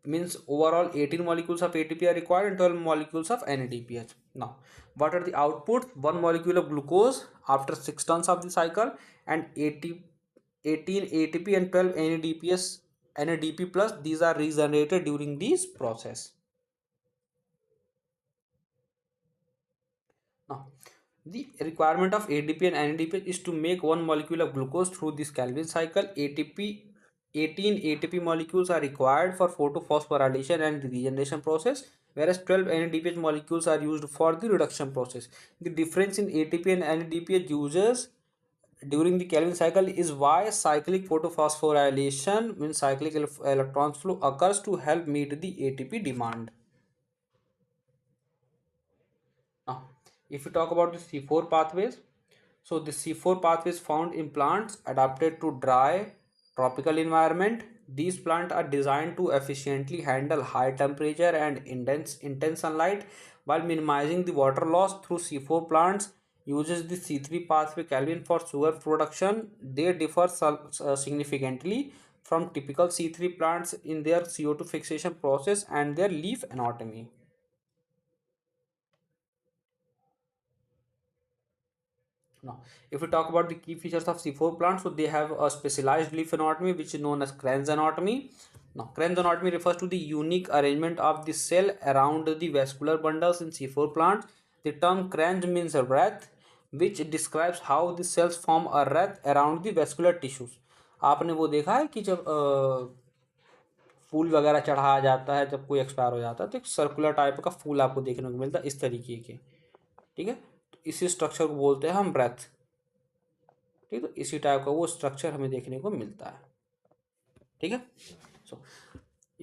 means overall 18 molecules of ATP are required and 12 molecules of NADPH. Now what are the outputs? 1 molecule of glucose after 6 turns of the cycle, and 18 ATP and 12 NADP plus, these are regenerated during this process. Now the requirement of ADP and NADP is to make 1 molecule of glucose through this Calvin cycle. 18 ATP molecules are required for photophosphorylation and regeneration process, whereas 12 NADPH molecules are used for the reduction process. The difference in ATP and NADPH uses during the Calvin cycle is why cyclic photophosphorylation, means cyclic electron flow, occurs to help meet the ATP demand. Now if we talk about the C4 pathways, so the C4 pathways found in plants adapted to dry tropical environment. These plants are designed to efficiently handle high temperature and intense sunlight while minimizing the water loss. Through C4 plants uses the C3 pathway Calvin for sugar production. They differ significantly from typical C3 plants in their CO2 fixation process and their leaf anatomy. Now, if we talk about the key features of C4 plants, so they have a specialized leaf anatomy which is known as Kranz anatomy. Now, Kranz anatomy refers to the unique arrangement of the cell around the vascular bundles in C4 plants. The term Kranz means a wreath, which describes how the cells form a wreath around the vascular tissues. आपने वो देखा है कि जब फूल वगैरह चढ़ाया जाता है जब कोई एक्सपायर हो जाता है, तो एक सर्कुलर टाइप का फूल आपको देखने को मिलता है इस तरीके के। ठीक है, तो इसी स्ट्रक्चर को बोलते हैं हम ब्रेथ। ठीक है, तो इसी टाइप का वो स्ट्रक्चर हमें देखने को मिलता है। ठीक है, सो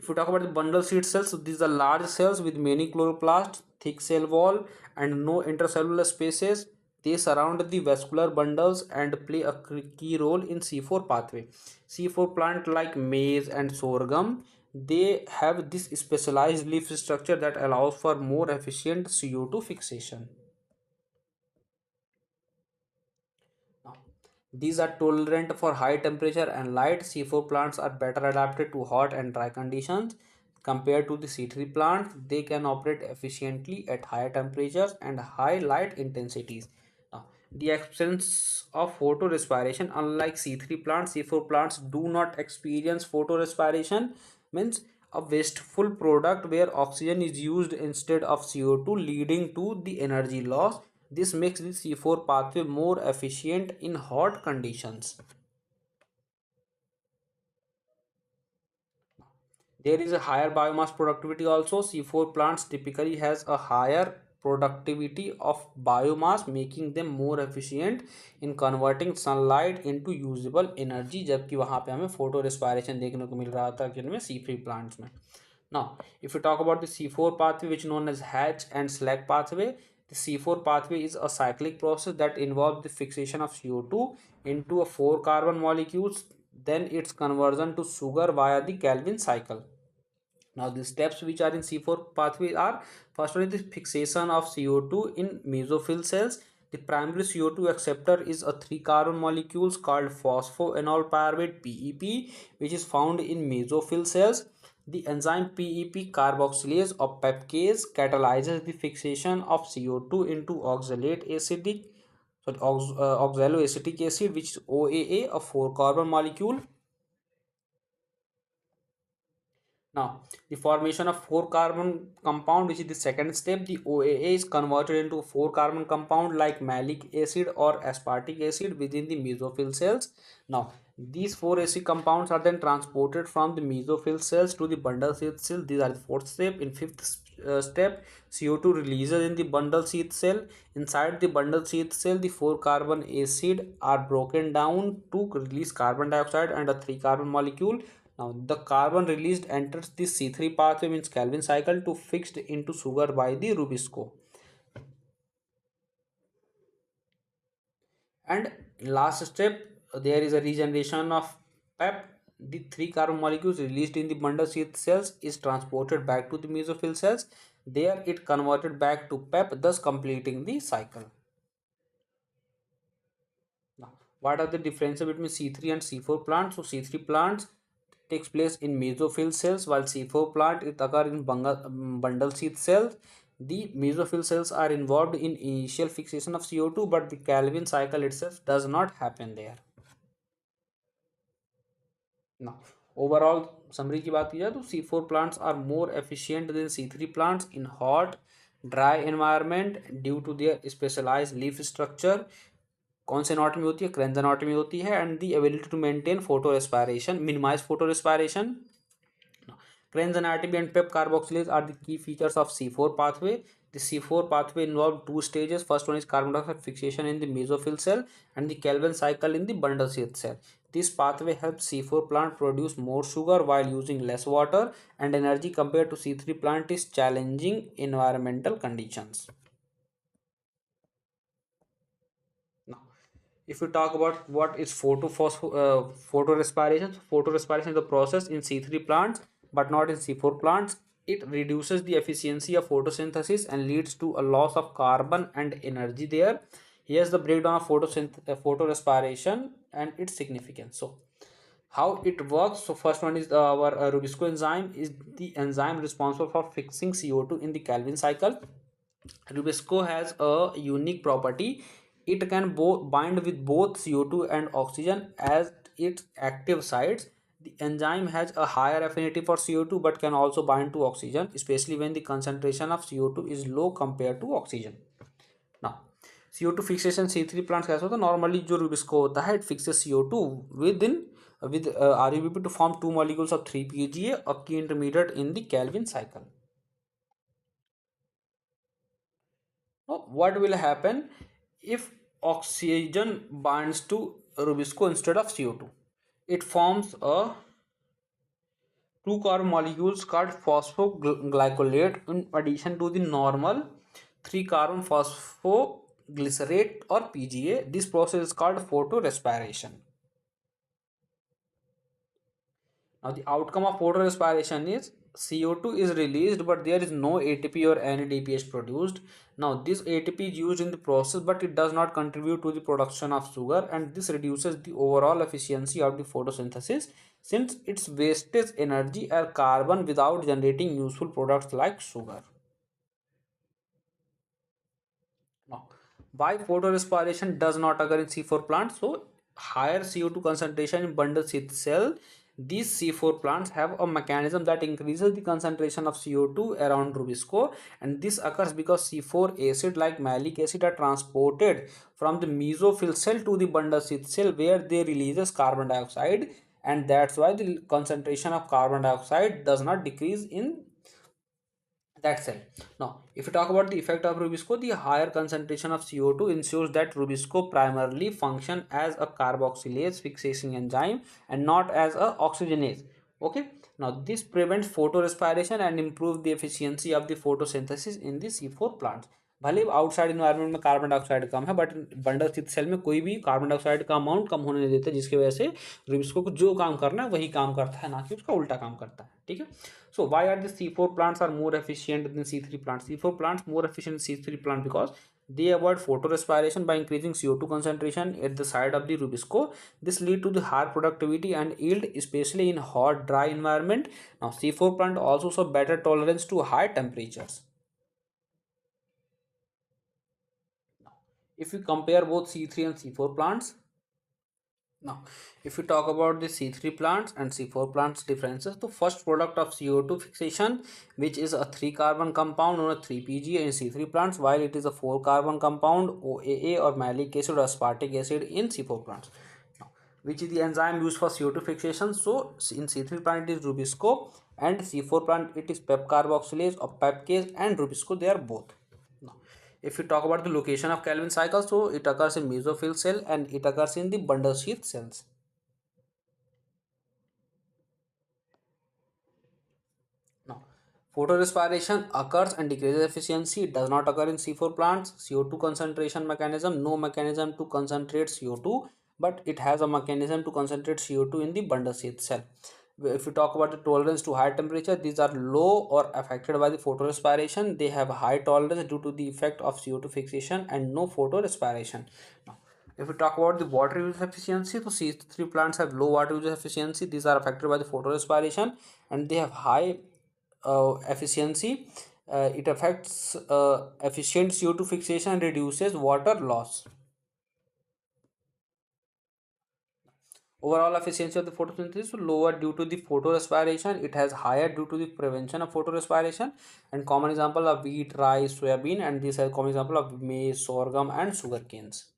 if you talk about the bundle seed cells, so these are large cells with many chloroplasts, thick cell wall, and no intercellular spaces. They surround the vascular bundles and play a key role in C4 pathway. C4 plant like maize and sorghum, they have this specialized leaf structure that allows for more efficient CO2 fixation. These are tolerant for high temperature and light. C4 plants are better adapted to hot and dry conditions compared to the C3 plants. They can operate efficiently at higher temperatures and high light intensities. Now, the absence of photorespiration, unlike C3 plants, C4 plants do not experience photorespiration, means a wasteful product where oxygen is used instead of CO2, leading to the energy loss. This makes the C4 pathway more efficient in hot conditions. There is a higher biomass productivity also. C4 plants typically has a higher productivity of biomass, making them more efficient in converting sunlight into usable energy. जबकि वहाँ पे हमें photo respiration देखने को मिल रहा था किनमें C3 plants में. Now, if we talk about the C4 pathway, which is known as Hatch and Slack pathway, the C4 pathway is a cyclic process that involves the fixation of CO2 into a 4 carbon molecules, then its conversion to sugar via the Calvin cycle. Now, the steps which are in C4 pathway are: first one is the fixation of CO2 in mesophyll cells. The primary CO2 acceptor is a 3 carbon molecules called phosphoenol pyruvate PEP, which is found in mesophyll cells. The enzyme PEP carboxylase or pepcase catalyzes the fixation of CO2 into oxaloacetic acid, which is OAA, a 4 carbon molecule. Now, the formation of 4 carbon compound, which is the second step, the OAA is converted into a 4 carbon compound like malic acid or aspartic acid within the mesophyll cells. Now, these 4 acid compounds are then transported from the mesophyll cells to the bundle sheath cell. These are the fourth step. In fifth step, CO2 releases in the bundle sheath cell. Inside the bundle sheath cell, the 4 carbon acid are broken down to release carbon dioxide and a 3 carbon molecule. Now, the carbon released enters the C3 pathway, means Calvin cycle, to fixed into sugar by the Rubisco. And last step, there is a regeneration of PEP. The 3 carbon molecules released in the bundle sheath cells is transported back to the mesophyll cells. There it converted back to PEP, thus completing the cycle. Now, what are the differences between C3 and C4 plants? So, C3 plants takes place in mesophyll cells, while C4 plant it occur in bundle sheath cells. The mesophyll cells are involved in initial fixation of CO2, but the Calvin cycle itself does not happen there. Now, overall summary की बात की जाए तो C4 plants are more efficient than C3 plants in hot, dry environment due to their specialized leaf structure. कौन से anatomy होती है? Kranz anatomy होती है, and the ability to maintain photorespiration, minimize photorespiration. Kranz anatomy and PEP carboxylase are the key features of C4 pathway. The C4 pathway involves two stages. First one is carbon dioxide fixation in the mesophyll cell and the Calvin cycle in the bundle sheath cell. This pathway helps C4 plant produce more sugar while using less water and energy compared to C3 plant is challenging environmental conditions. Now, if we talk about what is photorespiration, photorespiration is the process in C3 plants but not in C4 plants. It reduces the efficiency of photosynthesis and leads to a loss of carbon and energy there. Here's the breakdown of photorespiration and its significance. So, how it works? So, first one is our Rubisco enzyme is the enzyme responsible for fixing CO2 in the Calvin cycle. Rubisco has a unique property. It can bind with both CO2 and oxygen as its active sites. The enzyme has a higher affinity for CO2 but can also bind to oxygen, especially when the concentration of CO2 is low compared to oxygen. Now, CO2 fixation C3 plants कैसे होता है? Normally जो Rubisco होता है, it fixes CO2 within with RUBP to form two molecules of 3-PGA, a key intermediate in the Calvin cycle. Now, what will happen if oxygen binds to Rubisco instead of CO2? It forms a two carbon molecules called phosphoglycolate in addition to the normal 3 carbon phosphoglycerate or PGA. This process is called photorespiration. Now the outcome of photorespiration is CO2 is released, but there is no ATP or NADPH produced. Now this ATP is used in the process, but it does not contribute to the production of sugar, and this reduces the overall efficiency of the photosynthesis since its wastage energy are carbon without generating useful products like sugar. Now, why photorespiration does not occur in C4 plants? So, higher CO2 concentration in bundle sheath cell. These C4 plants have a mechanism that increases the concentration of CO2 around Rubisco, and this occurs because C4 acid like malic acid are transported from the mesophyll cell to the bundle sheath cell where they releases carbon dioxide, and that's why the concentration of carbon dioxide does not decrease in that cell. Now, if we talk about the effect of Rubisco, the higher concentration of CO2 ensures that Rubisco primarily function as a carboxylase fixation enzyme and not as a oxygenase. Okay. Now, this prevents photorespiration and improves the efficiency of the photosynthesis in the C4 plants. भले outside environment में carbon dioxide कम है, but bundle स्थित cell में कोई भी carbon dioxide का amount कम होने नहीं देते, जिसकी वजह से रुबिस्को को जो काम करना है वही काम करता है, ना कि उसका उल्टा काम करता है. ठीक है. So why are the C4 plants are more efficient than C3 plants? C4 plants more efficient than C3 plant because they avoid photorespiration by increasing CO2 concentration at the side of the Rubisco. This lead to the higher productivity and yield, especially in hot, dry environment. Now C4 plant also show better tolerance to high temperatures. If we compare both C3 and C4 plants, now, if we talk about the C3 plants and C4 plants differences, the first product of CO2 fixation, which is a 3 carbon compound known as 3-PGA in C3 plants, while it is a 4 carbon compound OAA or malic acid or aspartic acid in C4 plants. Now, which is the enzyme used for CO2 fixation? So, in C3 plant it is Rubisco, and C4 plant it is PEP carboxylase or PEPcase and Rubisco, they are both. Now, if we talk about the location of Calvin cycle, so it occurs in mesophyll cell and it occurs in the bundle sheath cells. Now, photorespiration occurs and decreases efficiency. It does not occur in C4 plants. CO2 concentration mechanism, no mechanism to concentrate CO2, but it has a mechanism to concentrate CO2 in the bundle sheath cell. If we talk about the tolerance to high temperature, these are low or affected by the photorespiration. They have high tolerance due to the effect of CO2 fixation and no photorespiration. Now, if we talk about the water use efficiency, so C3 plants have low water use efficiency. These are affected by the photorespiration and they have high efficiency. It affects efficient CO2 fixation and reduces water loss. Overall efficiency of the photosynthesis is lower due to the photorespiration. It has higher due to the prevention of photorespiration. And common example of wheat, rice, soybean, and these are common example of maize, sorghum, and sugar canes.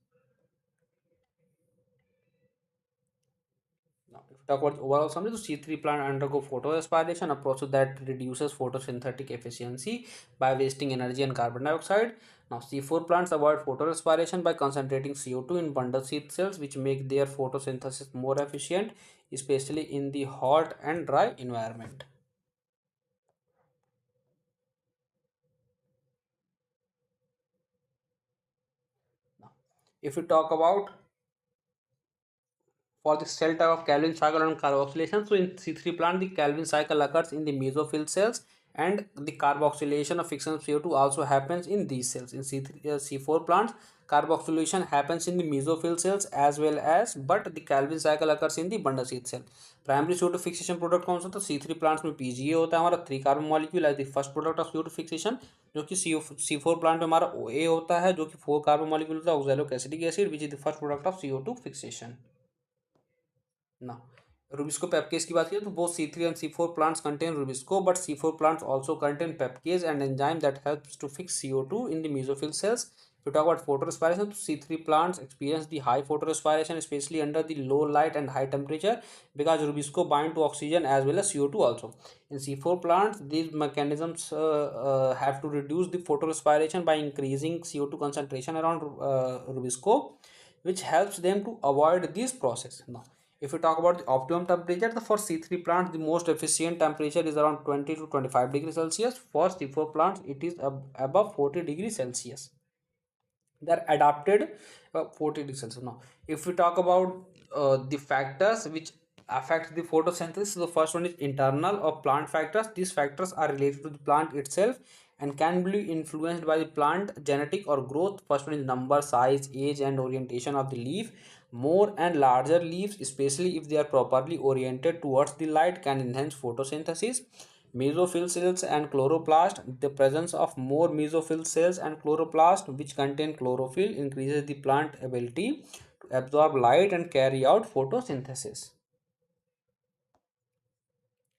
Now, if we talk about overall summary, the C3 plant undergo photorespiration, a process that reduces photosynthetic efficiency by wasting energy and carbon dioxide. Now, C4 plants avoid photorespiration by concentrating CO2 in bundle sheath cells, which make their photosynthesis more efficient, especially in the hot and dry environment. Now, if we talk about for the cell type of Calvin cycle and carboxylation, so in C3 plant, the Calvin cycle occurs in the mesophyll cells, and the carboxylation of fixation of CO2 also happens in these cells. In C4 plants, carboxylation happens in the mesophyll cells as well as, but the Calvin cycle occurs in the bundle sheath cell. Primary CO2 fixation product कौन सा होता है? C3 plants में PGA होता है हमारा 3 carbon molecule as the first product of CO2 fixation, जो कि C4 प्लांट में हमारा OA होता है जो कि 4 कार्बन मॉलिक्यूल होता है oxalic acidic acid which is the first product of CO2 fixation. ना Rubisco pepcase की बात करें तो both C3 and C4 plants contain Rubisco, but C4 plants also contain pepcase, an enzyme that helps to fix CO2 in the mesophyll cells. If we talk about photorespiration, C3 plants experience the high photorespiration, especially under the low light and high temperature, because rubisco bind to oxygen as well as CO2 also. In C4 plants, these mechanisms have to reduce the photorespiration by increasing CO2 concentration around rubisco, which helps them to avoid this process. Now, if we talk about the optimum temperature, for C3 plants, the most efficient temperature is around 20 to 25 degrees Celsius. For C4 plants, it is above 40 degrees Celsius. They are adapted 40 degrees Celsius. Now, if we talk about the factors which affect the photosynthesis, the first one is internal or plant factors. These factors are related to the plant itself and can be influenced by the plant genetic or growth. First one is number, size, age, and orientation of the leaf. More and larger leaves, especially if they are properly oriented towards the light, can enhance photosynthesis. Mesophyll cells and chloroplast. The presence of more mesophyll cells and chloroplast, which contain chlorophyll, increases the plant ability to absorb light and carry out photosynthesis.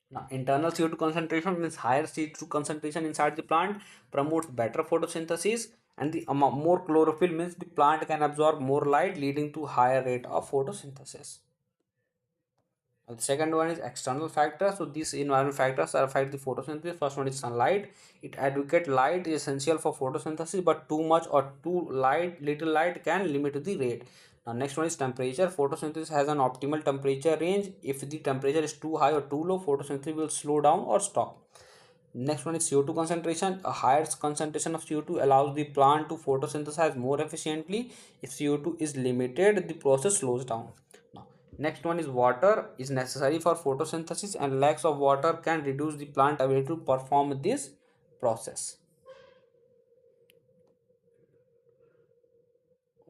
Now, internal CO2 concentration means higher CO2 concentration inside the plant promotes better photosynthesis, and the more chlorophyll means the plant can absorb more light, leading to higher rate of photosynthesis. The second one is external factors. So these environmental factors affect the photosynthesis. First one is sunlight. It advocate light is essential for photosynthesis, but too much or too little light can limit the rate. Now next one is temperature. Photosynthesis has an optimal temperature range. If the temperature is too high or too low, photosynthesis will slow down or stop. Next one is CO2 concentration. A higher concentration of CO2 allows the plant to photosynthesize more efficiently. If CO2 is limited, the process slows down. Now, next one is water is necessary for photosynthesis, and lacks of water can reduce the plant ability to perform this process.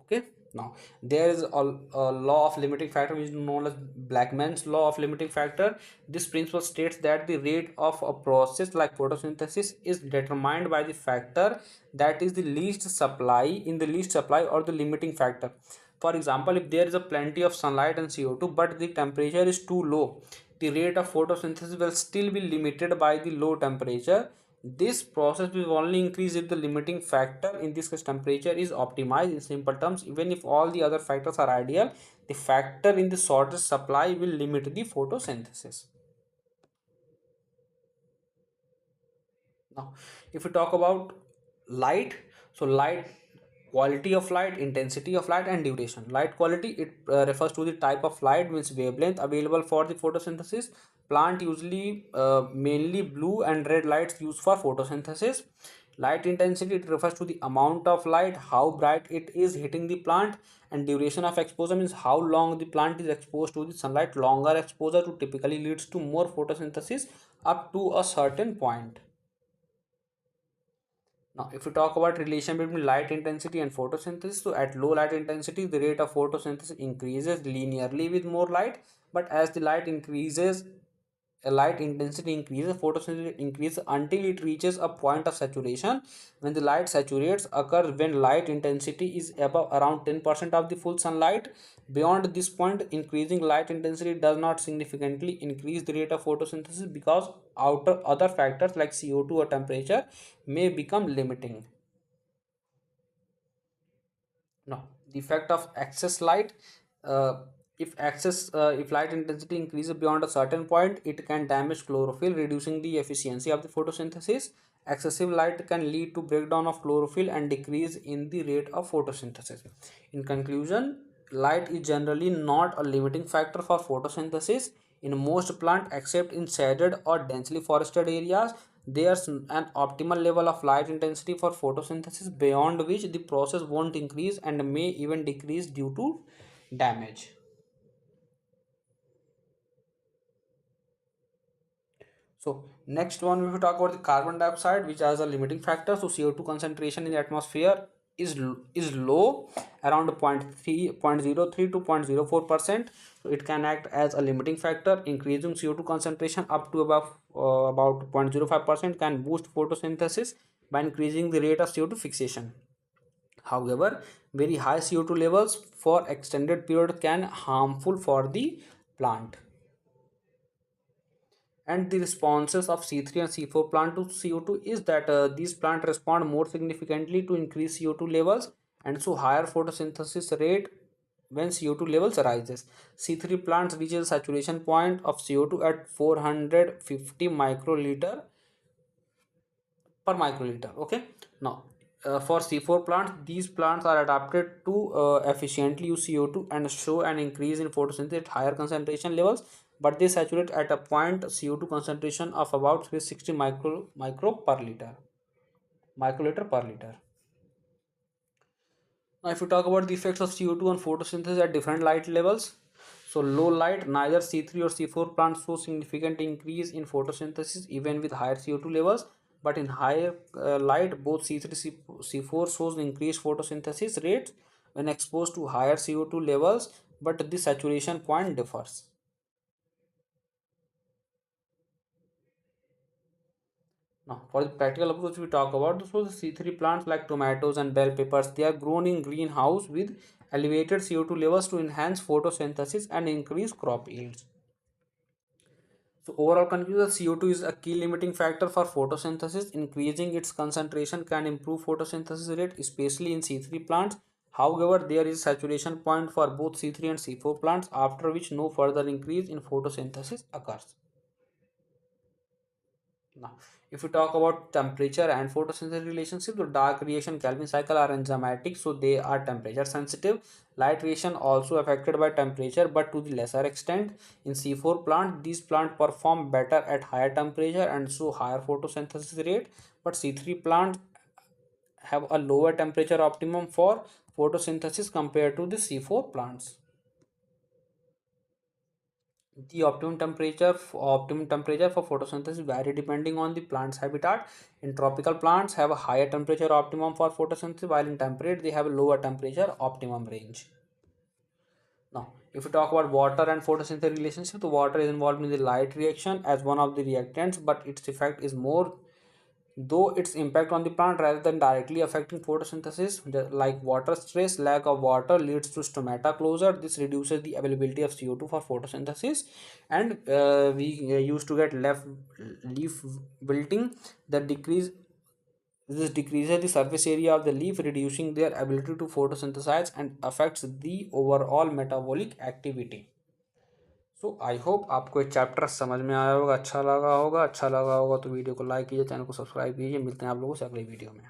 Okay, now there is a law of limiting factor which is known as Blackman's law of limiting factor. This principle states that the rate of a process like photosynthesis is determined by the factor that is the least supply or the limiting factor. For example, if there is a plenty of sunlight and CO2 but the temperature is too low, the rate of photosynthesis will still be limited by the low temperature. This process will only increase if the limiting factor, in this case temperature, is optimized. In simple terms, even if all the other factors are ideal, the factor in the shortest supply will limit the photosynthesis. Now, if we talk about light, so light, quality of light, intensity of light, and duration. Light quality, it refers to the type of light, means wavelength available for the photosynthesis. Plant usually mainly blue and red lights used for photosynthesis. Light intensity, it refers to the amount of light, how bright it is hitting the plant. And duration of exposure means how long the plant is exposed to the sunlight. Longer exposure to typically leads to more photosynthesis up to a certain point. Now, if we talk about relation between light intensity and photosynthesis, so at low light intensity, the rate of photosynthesis increases linearly with more light, but as the light increases, light intensity increases, photosynthesis increases until it reaches a point of saturation. When the light saturates occurs when light intensity is above around 10% of the full sunlight. Beyond this point, increasing light intensity does not significantly increase the rate of photosynthesis, because other factors like CO2 or temperature may become limiting. Now, the effect of excess light. Uh, if light intensity increases beyond a certain point, it can damage chlorophyll, reducing the efficiency of the photosynthesis. Excessive light can lead to breakdown of chlorophyll and decrease in the rate of photosynthesis. In conclusion, light is generally not a limiting factor for photosynthesis. In most plants, except in shaded or densely forested areas, there's an optimal level of light intensity for photosynthesis, beyond which the process won't increase and may even decrease due to damage. So next one, we will talk about the carbon dioxide, which has a limiting factor. So CO2 concentration in the atmosphere is low, around 0.03 to 0.04%. So it can act as a limiting factor. Increasing CO2 concentration up to about 0.05% can boost photosynthesis by increasing the rate of CO2 fixation. However, very high CO2 levels for extended period can harmful for the plant. And the responses of C3 and C4 plant to CO2 is that these plants respond more significantly to increase CO2 levels and so higher photosynthesis rate when CO2 levels rises. C3 plants reaches saturation point of CO2 at 450 microliter per microliter. Okay, now for C4 plants, these plants are adapted to efficiently use CO2 and show an increase in photosynthesis at higher concentration levels, but they saturate at a point CO2 concentration of about 360 microliter per liter. Now, if you talk about the effects of CO2 on photosynthesis at different light levels, so low light, neither C3 or C4 plants show significant increase in photosynthesis even with higher CO2 levels, but in higher light, both C3 C4 shows increased photosynthesis rates when exposed to higher CO2 levels, but the saturation point differs. Now, for the practical approach we talk about, so the C3 plants like tomatoes and bell peppers, they are grown in greenhouse with elevated CO2 levels to enhance photosynthesis and increase crop yields. So overall conclusion, CO2 is a key limiting factor for photosynthesis. Increasing its concentration can improve photosynthesis rate, especially in C3 plants. However, there is saturation point for both C3 and C4 plants, after which no further increase in photosynthesis occurs. Now, if we talk about temperature and photosynthesis relationship, the dark reaction Kelvin cycle are enzymatic, so they are temperature sensitive. Light reaction also affected by temperature, but to the lesser extent. In C4 plant, these plants perform better at higher temperature and show higher photosynthesis rate, but C3 plants have a lower temperature optimum for photosynthesis compared to the C4 plants. The optimum temperature for photosynthesis vary depending on the plant's habitat. In tropical plants have a higher temperature optimum for photosynthesis, while in temperate they have a lower temperature optimum range. Now, if we talk about water and photosynthesis relationship, the water is involved in the light reaction as one of the reactants, but its effect is more, though its impact on the plant rather than directly affecting photosynthesis. Like water stress, lack of water leads to stomata closure. This reduces the availability of CO2 for photosynthesis, and we used to get left leaf wilting. That decrease this decreases the surface area of the leaf, reducing their ability to photosynthesize and affects the overall metabolic activity. So I hope आपको ये chapter समझ में आया होगा, अच्छा लगा होगा तो वीडियो को लाइक कीजिए, चैनल को सब्सक्राइब कीजिए। मिलते हैं आप लोगों से अगले वीडियो में।